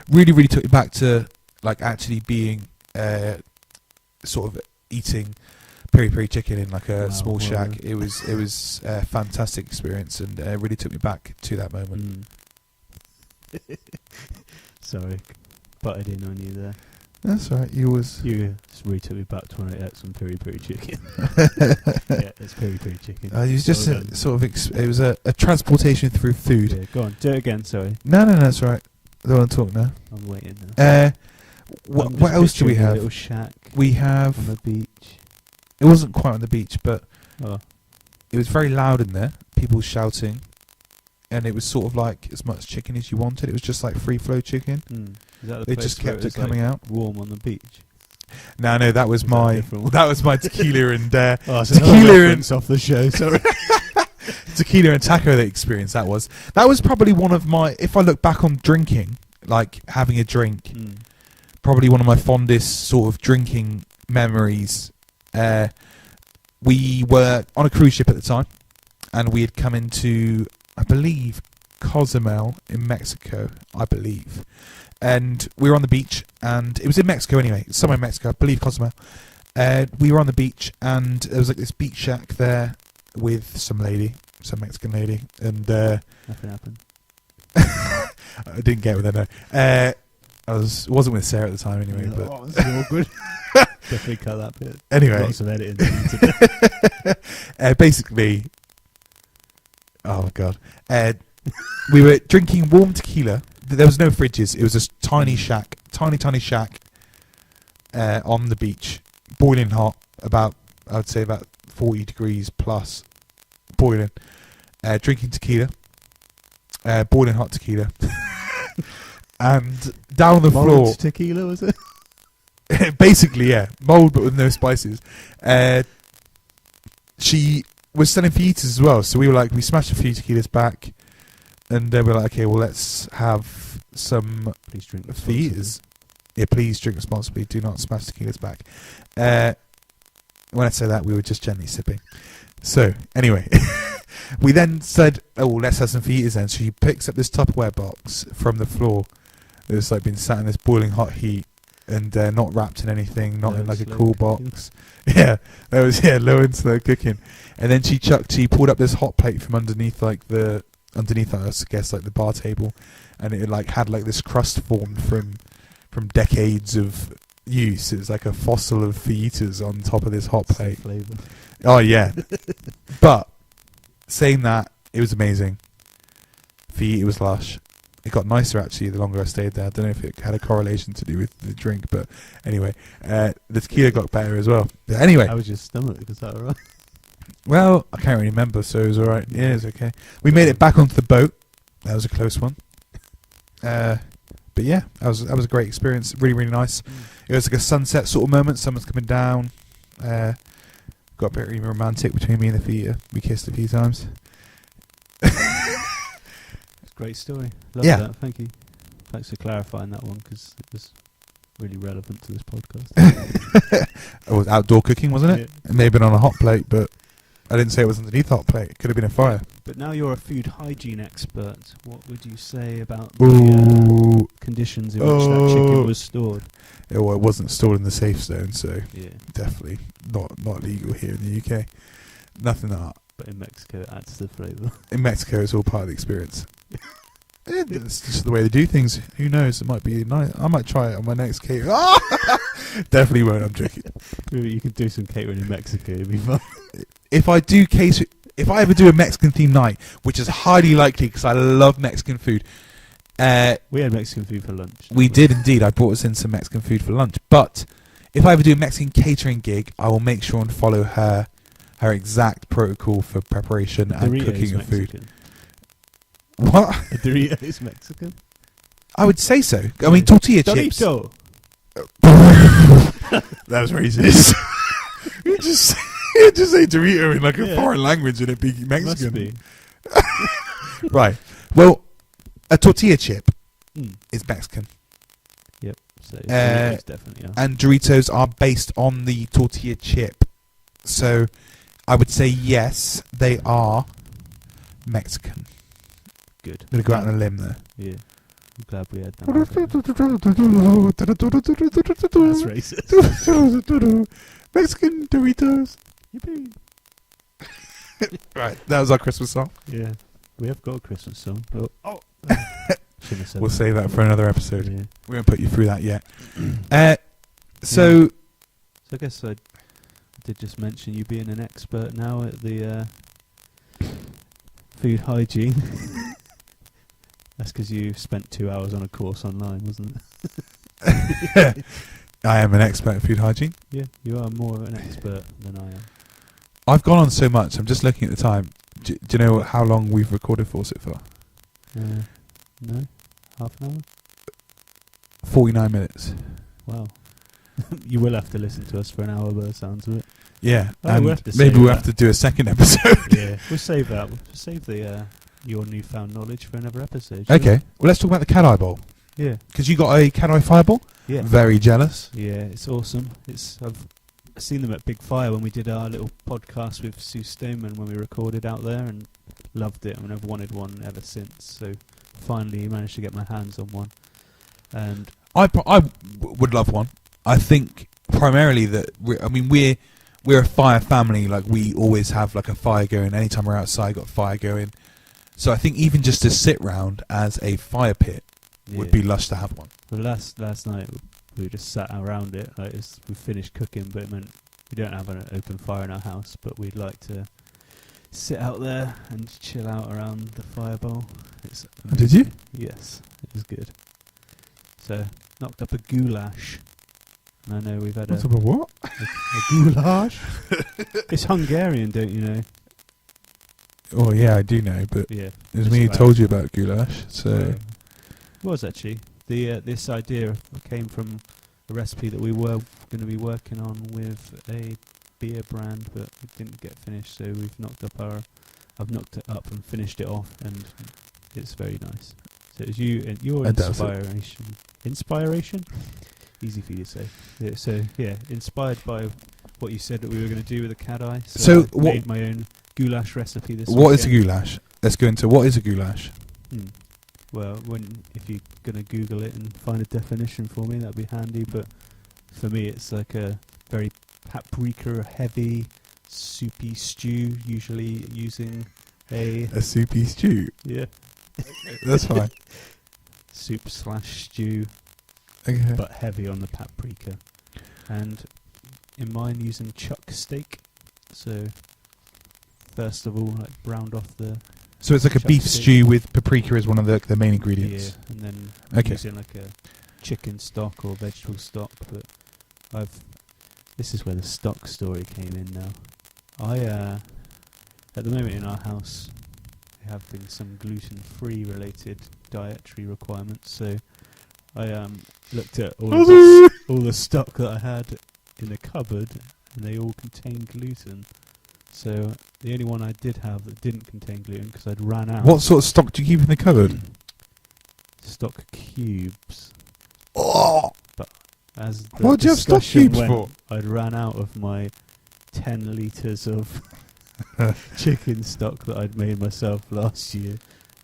Really took it back to like actually being sort of eating peri peri chicken in like a small shack. It was a fantastic experience, and really took me back to that moment. Sorry, butted in on you there. That's right. You just really took me back to when I ate some peri peri chicken. Yeah, it's peri peri chicken. It was just it was a transportation through food. Yeah, go on, do it again. Sorry. No, that's right. I don't want to talk now. I'm waiting now. What else do we have? A little shack. We have on the beach. It wasn't quite on the beach, but it was very loud in there. People shouting, and it was sort of like as much chicken as you wanted. It was just like free flow chicken. Is that the they place just where kept it it coming out warm on the beach? No, that was my tequila and tequila and off the show. Sorry. Tequila and taco experience. That was probably one of my. If I look back on drinking, like having a drink, probably one of my fondest sort of drinking memories. We were on a cruise ship at the time, and we had come into, I believe, Cozumel in Mexico, I believe. And we were on the beach, and it was in Mexico anyway, somewhere in Mexico, I believe Cozumel. We were on the beach, and there was like this beach shack there with some Mexican lady, and nothing happened. I didn't get with her, no. Wasn't with Sarah at the time anyway. Yeah, but that's awkward. Definitely cut that bit. Anyway, lots of editing. Basically, oh god, we were drinking warm tequila. There was no fridges. It was a tiny shack, tiny shack on the beach, boiling hot. I would say about 40 degrees plus, boiling. Drinking tequila, boiling hot tequila. And down on the floor, tequila, was it? Basically, yeah, mold but with no spices. She was selling fajitas as well, so we smashed a few tequilas back, and we were like, okay, well, let's have some fajitas. Yeah, please drink responsibly. Do not smash tequilas back. When I say that, we were just gently sipping. So anyway, we then said, oh, let's have some fajitas then. So she picks up this Tupperware box from the floor. It's like been sat in this boiling hot heat and not wrapped in anything, not in like a cool box. Yeah, that was low and slow cooking. And then she pulled up this hot plate from underneath like the underneath us, I guess, like the bar table, and it like had like this crust formed from decades of use. It was like a fossil of fajitas on top of this hot plate. Flavour. Oh yeah, but saying that, it was amazing. It was lush. It got nicer actually the longer I stayed there. I don't know if it had a correlation to do with the drink, but anyway, the tequila got better as well. But anyway, how was your stomach? Is that alright? well, I can't really remember, so it was alright. Yeah, it was okay. We made it back onto the boat. That was a close one. But yeah, that was a great experience. Really, really nice. It was like a sunset sort of moment. Someone's coming down. Got a bit really romantic between me and the fajita. We kissed a few times. Great story. Love Yeah. that. Thank you. Thanks for clarifying that one, because it was really relevant to this podcast. It was outdoor cooking, wasn't it? Yeah. It may have been on a hot plate, but I didn't say it was underneath a hot plate. It could have been a fire. But now you're a food hygiene expert. What would you say about the conditions in which that chicken was stored? Well, it wasn't stored in the safe zone, so Yeah. definitely not legal here in the UK. Nothing that. But in Mexico, it adds to the flavour. In Mexico, it's all part of the experience. It's just the way they do things. Who knows? It might be nice. I might try it on my next catering. Definitely won't. I'm joking. Maybe you could do some catering in Mexico. It'd be fun. If I ever do a Mexican themed night, which is highly likely because I love Mexican food. We had Mexican food for lunch. We did indeed. I brought us in some Mexican food for lunch. But if I ever do a Mexican catering gig, I will make sure and follow her exact protocol for preparation and Doritos cooking of Mexican. food. What? A Doritos Mexican? I would say so. I mean, tortilla chips. Dorito. That was racist. you just say Dorito in like a foreign language and it be Mexican. Must be. Right. Well, a tortilla chip Mm. is Mexican. Yep. So Doritos definitely are. And Doritos are based on the tortilla chip. So I would say yes, they are Mexican. Good. I'm going to go out on a limb there. Yeah. I'm glad we had that. That's racist. Mexican Doritos. Yippee. Right, that was our Christmas song. Yeah. We have got a Christmas song. Oh. Shouldn't have said We'll that. save that for another episode. Yeah. We won't put you through that yet. So So I guess I did just mention you being an expert now at the food hygiene. That's because you spent 2 hours on a course online, wasn't it? I am an expert at food hygiene. Yeah, you are more of an expert than I am. I've gone on so much. I'm just looking at the time. Do you know how long we've recorded for so far? No? Half an hour? 49 minutes. Wow. You will have to listen to us for an hour by the sounds of it. Yeah, Oh, and we'll have to maybe save we'll that. have to do a second episode. Yeah, we'll save that. We'll save the your newfound knowledge for another episode. shall Okay, well let's talk about the cat eye bowl. we? Yeah. Because you got a cat eye fireball? Yeah. Very jealous. Yeah, it's awesome. I've seen them at Big Fire when we did our little podcast with Sue Stoneman when we recorded out there, and loved it. And I've wanted one ever since. So finally managed to get my hands on one. And would love one. I think primarily that we're a fire family. Like we always have like a fire going. Anytime we're outside, got a fire going. So I think even just to sit round as a fire pit would be lush to have one. Well, last night we just sat around it. Like we finished cooking, but it meant we don't have an open fire in our house. But we'd like to sit out there and chill out around the fire bowl. Did you? Yes, it was good. So knocked up a goulash. And I know we've had a what? goulash. It's Hungarian, don't you know? Oh yeah, I do know, but Yeah. it was it's me who about- told you about goulash. So It was actually this idea came from a recipe that we were going to be working on with a beer brand, but it didn't get finished. So I've knocked it up and finished it off, and it's very nice. So it was your It does it. inspiration. Easy for you to say. Yeah, so yeah, inspired by what you said that we were going to do with the cat eye. So I what- made my own goulash recipe this what is a weekend. goulash? Let's go into what is a goulash. Well, if you're going to Google it and find a definition for me, that'd be handy. But for me, it's like a very paprika-heavy, soupy stew, usually using A soupy stew. Yeah. That's fine. Soup/stew, Okay. but heavy on the paprika. And in mine, using chuck steak. So first of all, like browned off the. So it's like a chuck beef steak. stew with paprika as one of the main ingredients. Yeah, and then Okay. using like a chicken stock or vegetable stock. But this is where the stock story came in now. At the moment in our house, we have some gluten-free related dietary requirements. So I looked at all the stock that I had in the cupboard, and they all contained gluten. So the only one I did have that didn't contain gluten, because I'd ran out. What sort of stock do you keep in the cupboard? Stock cubes. Oh! As the What do you have stock discussion cubes went, for? I'd ran out of my 10 litres of chicken stock that I'd made myself last year,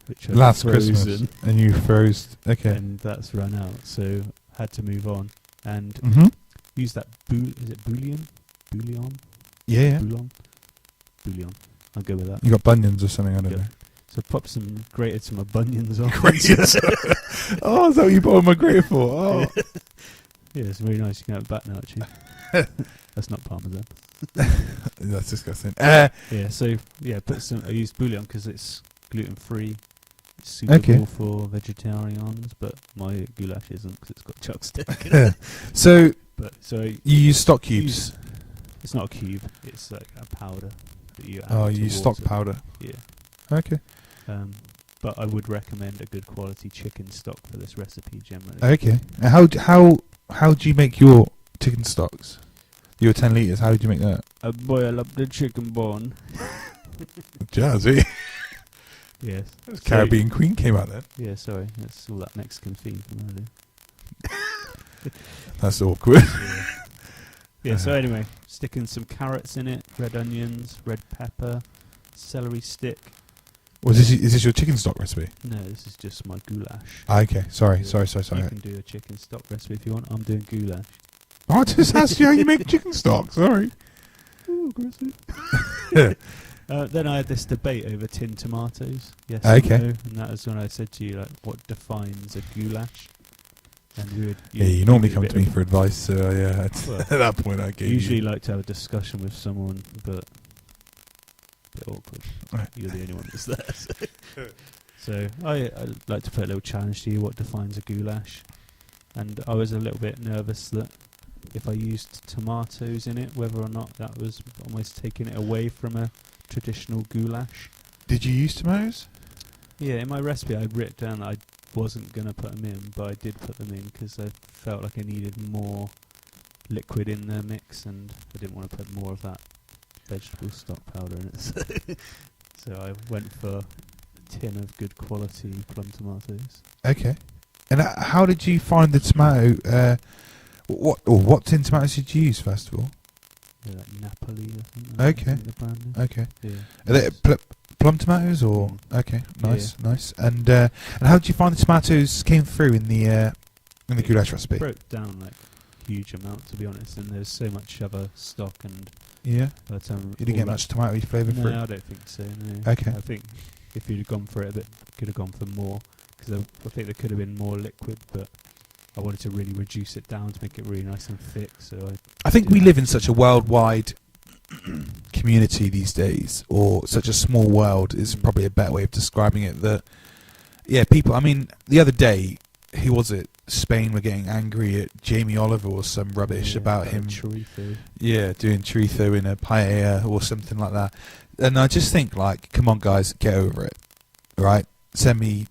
which I'd Last frozen, Christmas. And you froze. Okay. and that's run out. So had to move on and Mm-hmm. use that. Is it bouillon? Bouillon? Yeah. Bouillon. Bouillon. I'll go with that. You got bunions or something, I don't Yep. know. So pop grated some bunions on. Grated. Oh, is that what you bought on my grater for? Oh. Yeah, it's really nice. You can have it back now, actually. That's not parmesan. That's disgusting. Yeah, so I used bouillon because it's gluten free. It's suitable for vegetarians, but my goulash isn't because it's got chuck stick. So So you use stock cubes. It's not a cube. It's like a powder that you add. Oh, to you use water. stock powder. Yeah. Okay. But I would recommend a good quality chicken stock for this recipe generally. Okay. And how do you make your chicken stocks? Your 10 litres, how did you make that? I boil up the chicken bone. Jazzy. Yes. Caribbean Queen came out then. Yeah, sorry. That's all that Mexican theme from earlier. That's awkward. Yeah, so anyway, sticking some carrots in it, red onions, red pepper, celery stick. Is this your chicken stock recipe? No, this is just my goulash. Okay, sorry. You can do a chicken stock recipe if you want. I'm doing goulash. I just asked you how you make chicken stock, sorry. Ooh, aggressive. Then I had this debate over tinned tomatoes. Yes Okay. or no, and that was when I said to you, like, what defines a goulash? And you normally come to me for advice, so yeah, Well, at that point I gave usually you... like to have a discussion with someone, but a bit awkward. Right. You're the only one that's there. So I like to put a little challenge to you, what defines a goulash? And I was a little bit nervous that if I used tomatoes in it, whether or not that was almost taking it away from a traditional goulash. Did you use tomatoes? Yeah, in my recipe I'd written down that I wasn't going to put them in, but I did put them in because I felt like I needed more liquid in the mix, and I didn't want to put more of that vegetable stock powder in it. So I went for a tin of good quality plum tomatoes. Okay. And how did you find the tomato... What tin tomatoes did you use, first of all? Yeah, like Napoli, I think. Okay. I think the brand is. Okay. Yeah. Are they plum tomatoes or... Okay, nice, Yeah. nice. And how did you find the tomatoes came through in the goulash recipe? Broke down like huge amount, to be honest, and there's so much other stock and Yeah. by the time You didn't get much tomato flavour No, through? I don't think so. No. Okay. I think if you'd have gone for it a bit, could have gone for more, because I think there could have been more liquid, but I wanted to really reduce it down to make it really nice and thick. So I think we live in such a worldwide community these days, or such a small world is probably a better way of describing it. That, yeah, people. I mean, the other day, who was it? Spain were getting angry at Jamie Oliver or some rubbish about him. chorizo. Yeah, doing chorizo in a paella or something like that. And I just think, like, come on, guys, get over it, right? Send me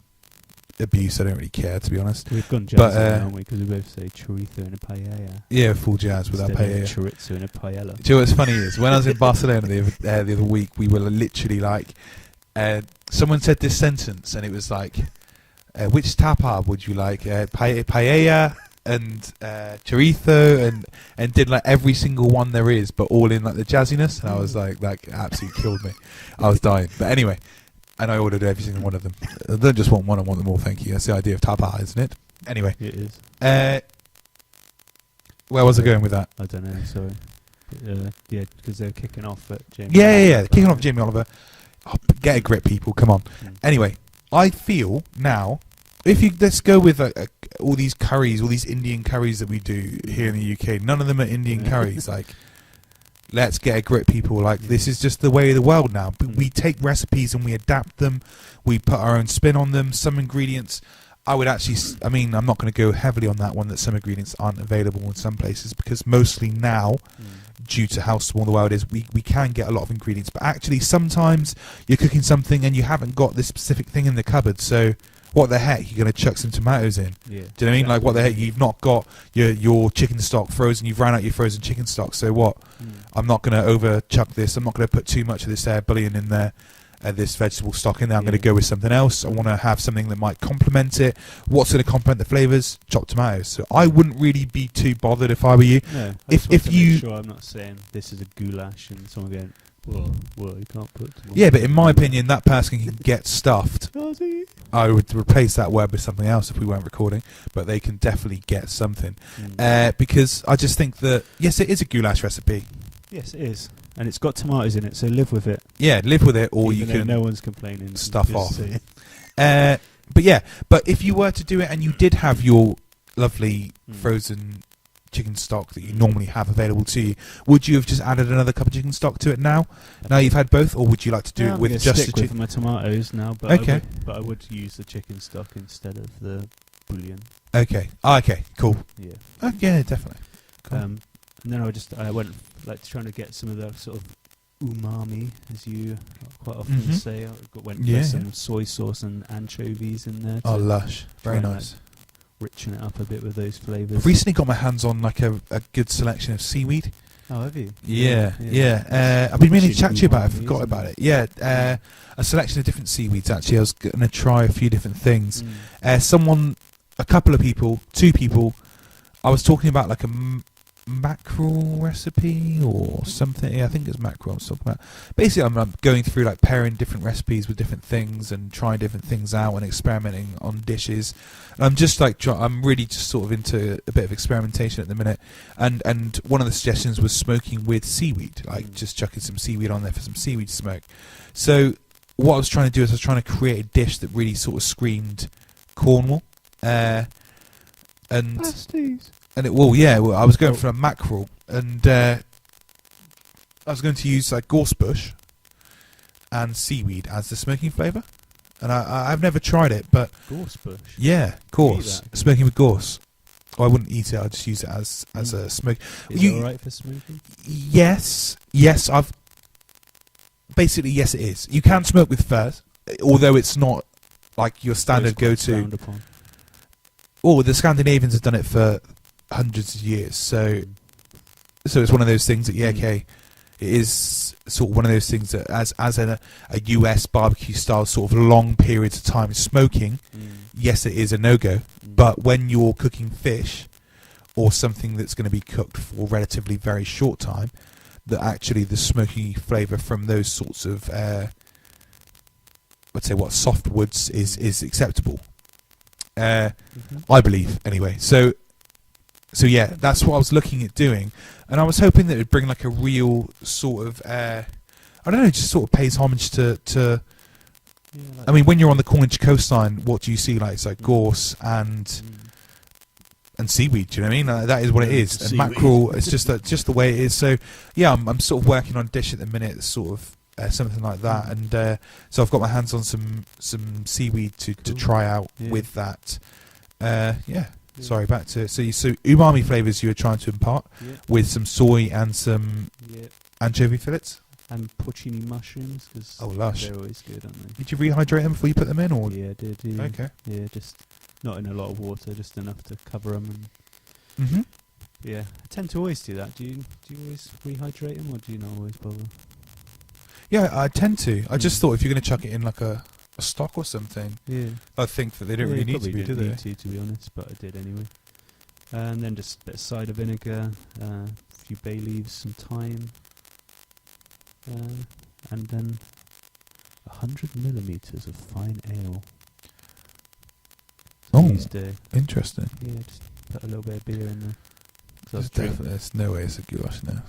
abuse. I don't really care, to be honest. We've gone jazz, But, haven't we? Because we both say chorizo in a paella. Yeah, full jazz with our Instead of paella. chorizo in a paella. Do you know what's funny is when I was in Barcelona the other week, we were literally like, someone said this sentence and it was like, which tapa would you like? Paella and chorizo and did like every single one there is, but all in like the jazziness. And I was like, that absolutely killed me. I was dying. But anyway, and I ordered every single one of them. I don't just want one, I want them all, thank you. That's the idea of tapa, isn't it? Anyway. It is. Where was I going with that? I don't know, sorry. Yeah, because they're kicking off at Jamie. Yeah. Kicking off Jamie Oliver. Get a grip, people. Come on. Anyway, I feel now, if you let's go with all these curries, all these Indian curries that we do here in the UK. None of them are Indian curries. Like, let's get a grip, people. Like, this is just the way of the world now. We take recipes and we adapt them. We put our own spin on them. Some ingredients, I would actually, I mean, I'm not going to go heavily on that one, that some ingredients aren't available in some places, because mostly now, due to how small the world is, we can get a lot of ingredients. But actually, sometimes you're cooking something and you haven't got this specific thing in the cupboard, so what the heck, you're going to chuck some tomatoes in. Yeah. Do you know what I mean? Like, what the heck, you've not got your chicken stock frozen, you've ran out your frozen chicken stock, so what? I'm not going to over chuck this, I'm not going to put too much of this bouillon in there, this vegetable stock in there. I'm going to go with something else. I want to have something that might complement it. What's going to complement the flavours? Chopped tomatoes. So I wouldn't really be too bothered if I were you. No, if you, make sure I'm not saying this is a goulash and someone going, well, you can't put tomatoes. Yeah, but in my opinion, that person can get stuffed. I would replace that word with something else if we weren't recording, but they can definitely get something. Because I just think that, yes, it is a goulash recipe. Yes, it is. And it's got tomatoes in it, so live with it. Yeah, live with it, or even you can... no one's complaining. Stuff off. But yeah, but if you were to do it and you did have your lovely frozen chicken stock that you normally have available to you, would you have just added another cup of chicken stock to it now? Now you've had both, or would you like to do it with just the chicken? With my tomatoes now, but okay. I would use the chicken stock instead of the bouillon. Okay. Okay, cool. Yeah. Yeah, definitely. Cool. And then I went like trying to get some of the sort of umami, as you quite often say. I went with some soy sauce and anchovies in there. Oh, lush! Very nice. Richen it up a bit with those flavours. I've recently got my hands on like a good selection of seaweed. Oh, have you? Yeah. I've been meaning to chat to you about it. I forgot about it. Yeah, a selection of different seaweeds. Actually, I was going to try a few different things. A couple of people, 2 people. I was talking about like a mackerel recipe or something. Yeah, I think it's mackerel I was talking about. Basically, I'm going through like pairing different recipes with different things and trying different things out and experimenting on dishes. And I'm just like I'm really just sort of into a bit of experimentation at the minute. And one of the suggestions was smoking with seaweed, like just chucking some seaweed on there for some seaweed smoke. So what I was trying to do is I was trying to create a dish that really sort of screamed Cornwall. Pasties. And I was going for a mackerel, and I was going to use like gorsebush and seaweed as the smoking flavour. And I've never tried it, but gorsebush. Yeah, gorse, smoking with gorse. I wouldn't eat it. I'd just use it as a smoke. Is it alright for smoking? Yes. Yes, it is. You can smoke with furs, although it's not like your standard go-to. Oh, the Scandinavians have done it for hundreds of years, so it's one of those things that it is sort of one of those things that as a US barbecue style sort of long periods of time smoking, yes, it is a no-go. But when you're cooking fish or something that's going to be cooked for relatively very short time, that actually the smoky flavour from those sorts of let's say soft woods is acceptable. I believe anyway. So yeah, that's what I was looking at doing, and I was hoping that it would bring like a real sort of I don't know, just sort of pays homage to I mean, when you're on the Cornish coastline, what do you see? Like, it's like gorse and seaweed. Do you know what I mean? That is what it is. And mackerel, it's just the way it is. So yeah, I'm sort of working on a dish at the minute that's sort of something like that, and so I've got my hands on some seaweed to try out with that. Sorry, back to so umami flavours you were trying to impart with some soy and some anchovy fillets and porcini mushrooms, because lush, they're always good, aren't they? Did you rehydrate them before you put them in, or? Yeah, I did. Yeah. Okay. Yeah, just not in a lot of water, just enough to cover them. And yeah, I tend to always do that. Do you always rehydrate them, or do you not always bother? Yeah, I tend to. I just thought if you're going to chuck it in like a stock or something, I think that they don't really need to be, do they? To be honest, but I did anyway. And then just a bit of cider vinegar, a few bay leaves, some thyme, and then 100 millilitres of fine ale. Oh, interesting. Yeah, just put a little bit of beer in there. There's no way it's a goulash now.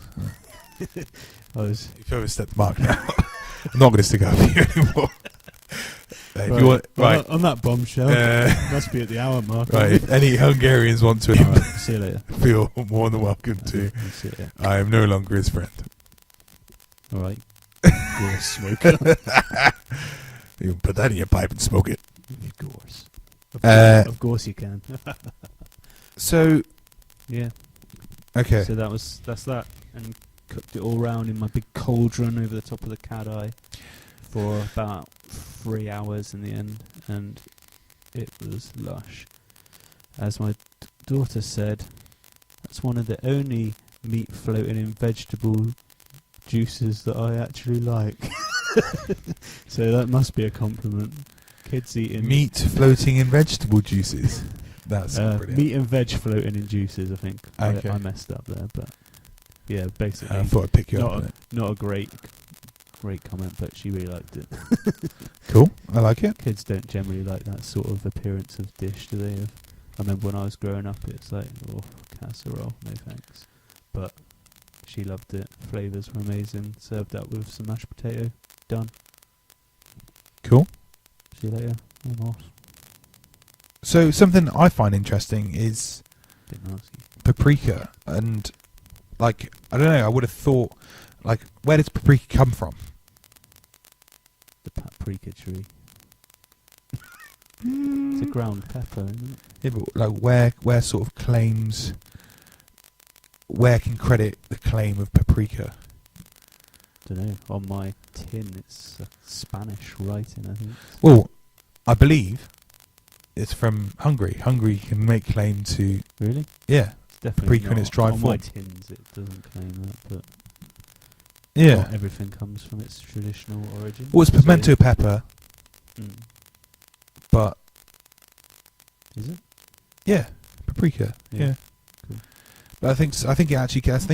You've overstepped the mark now. I'm not going to stick up for you anymore. If you want, right. On that bombshell, must be at the hour mark. Right, if any Hungarians want to All right, see you later. feel more than welcome to. See you later. I am no longer his friend. All right. You're a smoker. You can put that in your pipe and smoke it. Of course. Of course you can. So, yeah. okay. So that's that, and cooked it all round in my big cauldron over the top of the Cadai for about 3 hours in the end, and it was lush. As my daughter said, that's one of the only meat floating in vegetable juices that I actually like. So that must be a compliment. Kids eating Meat floating in vegetable juices. That's brilliant. meat and veg floating in juices. I think Okay. I messed up there, but yeah, basically I thought I'd pick you up on it. not a great comment, but she really liked it. Cool. I like it. Kids don't generally like that sort of appearance of dish, do they? I remember when I was growing up, it's like, oh, casserole, no thanks. But she loved it. Flavours were amazing. Served that with some mashed potato. Done. Cool. See you later. I'm off. So something I find interesting is Bit nasty. paprika, and like I don't know, I would have thought, like, where does paprika come from? The paprika tree. It's a ground pepper, isn't it? Yeah, but like where sort of claims, where can credit the claim of paprika? Don't know. On my tin, it's Spanish writing, I think. Well, I believe it's from Hungary. Hungary can make claim to, Really? yeah, It's definitely paprika in not. its dry on my form. tins, it doesn't claim that, but Yeah. not everything comes from its traditional origin. Well, it's So- pimento pepper, Mm. but Is it? yeah, paprika. Yeah. Yeah. Cool. But I think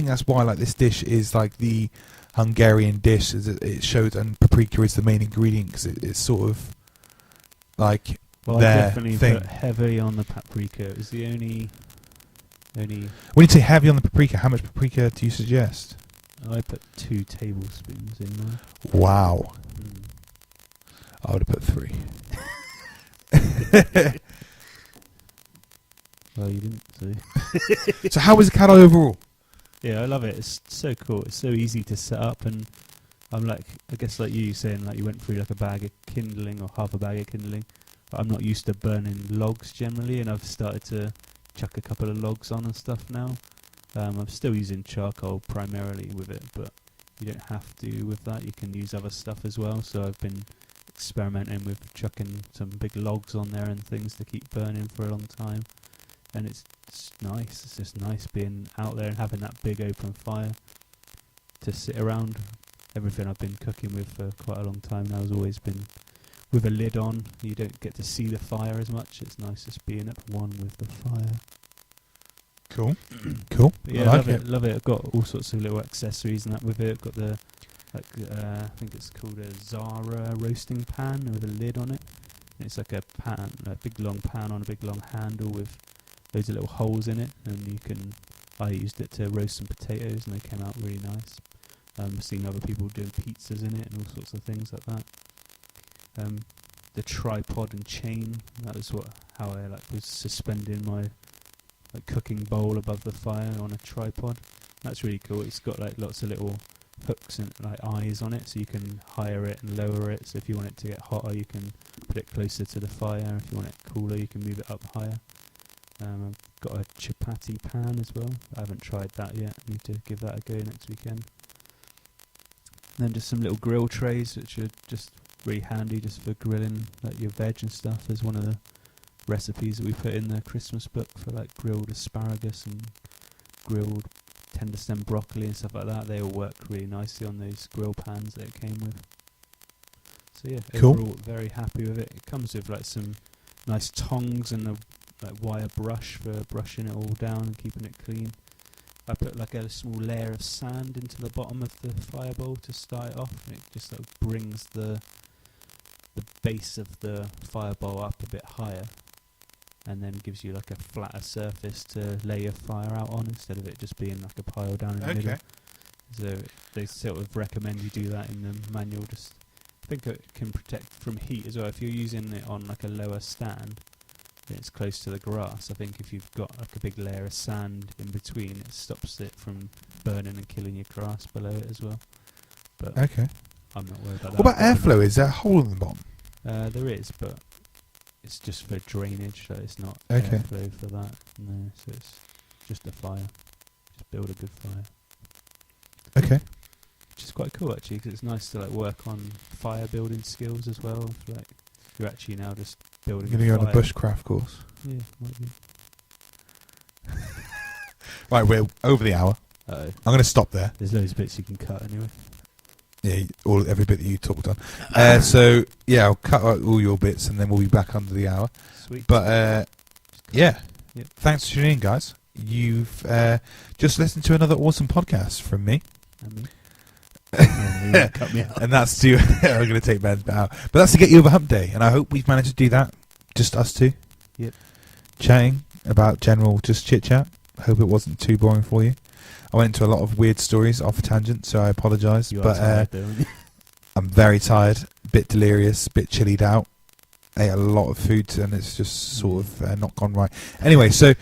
that's why like this dish is like the Hungarian dish. Is it shows, and paprika is the main ingredient because it's sort of like Well, I their definitely thing. put heavy on the paprika. It was the only. When you say heavy on the paprika, how much paprika do you suggest? I put 2 tablespoons in there. Wow, Mm. I would have put 3. Well, you didn't, so. So how was the Cadai overall? Yeah, I love it. It's so cool. It's so easy to set up, and I'm like, I guess like you saying, like you went through like a bag of kindling or half a bag of kindling. But I'm not used to burning logs generally, and I've started to chuck a couple of logs on and stuff now. I'm still using charcoal primarily with it, but you don't have to with that. You can use other stuff as well. So I've been experimenting with chucking some big logs on there and things to keep burning for a long time. And it's nice. It's just nice being out there and having that big open fire to sit around. Everything I've been cooking with for quite a long time now has always been with a lid on. You don't get to see the fire as much. It's nice just being at one with the fire. Cool, cool. But yeah, I like it. love it. I've got all sorts of little accessories and that with it. I've got the I think it's called a Zara roasting pan with a lid on it. And it's like a pan, a big long pan on a big long handle with loads of little holes in it, and I used it to roast some potatoes, and they came out really nice. I've seen other people doing pizzas in it and all sorts of things like that. The tripod and chain, that was how I was suspending my cooking bowl above the fire on a tripod. That's really cool. It's got lots of little hooks and eyes on it, so you can higher it and lower it. So if you want it to get hotter, you can put it closer to the fire. If you want it cooler, you can move it up higher. I've got a chapati pan as well. I haven't tried that yet. I need to give that a go next weekend. And then just some little grill trays, which are just really handy just for grilling your veg and stuff. There's one of the recipes that we put in the Christmas book for grilled asparagus and grilled tender stem broccoli and stuff like that. They all work really nicely on those grill pans that it came with. So yeah, cool. Overall very happy with it. It comes with some nice tongs and a wire brush for brushing it all down and keeping it clean. I put a small layer of sand into the bottom of the fireball to start it off, and it just brings the base of the fireball up a bit higher, and then gives you a flatter surface to lay your fire out on instead of it just being a pile down in the middle. So they sort of recommend you do that in the manual, just I think it can protect from heat as well. If you're using it on like a lower stand, it's close to the grass. I think if you've got like a big layer of sand in between, it stops it from burning and killing your grass below it as well. But Okay. I'm not worried about that. What about airflow? Is there a hole in the bottom? There is, but it's just for drainage, so it's not Okay. airflow for that. No, so it's just a fire. Just build a good fire. Okay. Which is quite cool actually, because it's nice to like work on fire building skills as well. Like if you're actually now just building. You're going to go on a fire. bushcraft course. Yeah, might be. Right, we're over the hour. Uh-oh. I'm going to stop there. There's loads of bits you can cut anyway. Yeah, every bit that you talked on. So, yeah, I'll cut out all your bits and then we'll be back under the hour. Sweet. But, yeah. Yep. Thanks for tuning in, guys. You've just listened to another awesome podcast from me. And me. Oh, cut me out. And that's to... I'm going to take Ben's bit out. But that's to get you over hump day. And I hope we've managed to do that. Just us two. Yep. Chatting about general just chit-chat. I hope it wasn't too boring for you. I went into a lot of weird stories off tangent, so I apologise. You are But tired though, aren't you? I'm very tired, a bit delirious, a bit chillied out. Ate a lot of food and it's just sort of not gone right. Anyway, so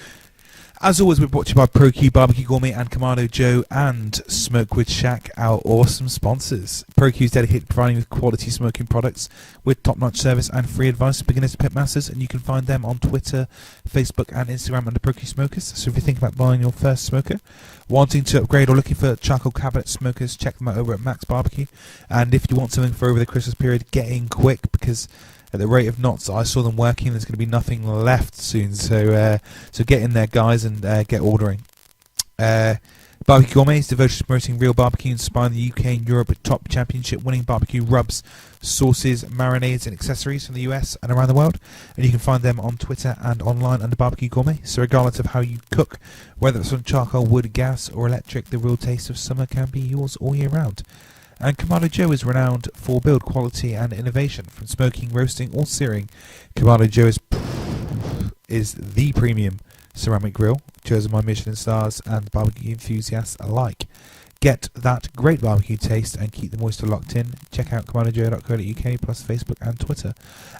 as always, we're brought to you by ProQ BBQ Gourmet and Kamado Joe and Smokewood Shack, our awesome sponsors. ProQ is dedicated to providing with quality smoking products with top-notch service and free advice to beginners to pit masters, and you can find them on Twitter, Facebook and Instagram under ProQ Smokers. So if you think about buying your first smoker, wanting to upgrade or looking for charcoal cabinet smokers, check them out over at Max Barbecue. And if you want something for over the Christmas period, get in quick, because at the rate of knots I saw them working, there's going to be nothing left soon. So so get in there, guys, and get ordering. Barbecue Gourmet is devoted to promoting real barbecue, inspiring the UK and Europe with top championship-winning barbecue rubs, sauces, marinades and accessories from the US and around the world. And you can find them on Twitter and online under Barbecue Gourmet. So regardless of how you cook, whether it's on charcoal, wood, gas or electric, the real taste of summer can be yours all year round. And Kamado Joe is renowned for build quality and innovation. From smoking, roasting or searing, Kamado Joe is the premium ceramic grill, chosen by Michelin stars and barbecue enthusiasts alike. Get that great barbecue taste and keep the moisture locked in. Check out commandojoe.co.uk plus Facebook and Twitter.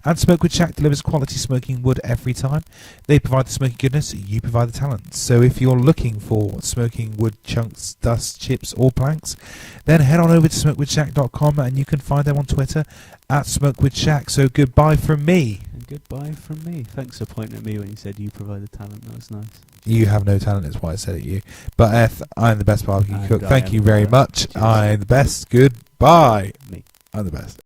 And Smokewood Shack delivers quality smoking wood every time. They provide the smoky goodness, you provide the talent. So if you're looking for smoking wood chunks, dust, chips or planks, then head on over to smokewoodshack.com and you can find them on Twitter at Smokewood Shack. So goodbye from me. And goodbye from me. Thanks for pointing at me when you said you provide the talent. That was nice. You have no talent, is why I said it you. But I'm the best barbecue And cook. I Thank am you the very best. much. Cheers. I'm the best. Goodbye. Me. I'm the best.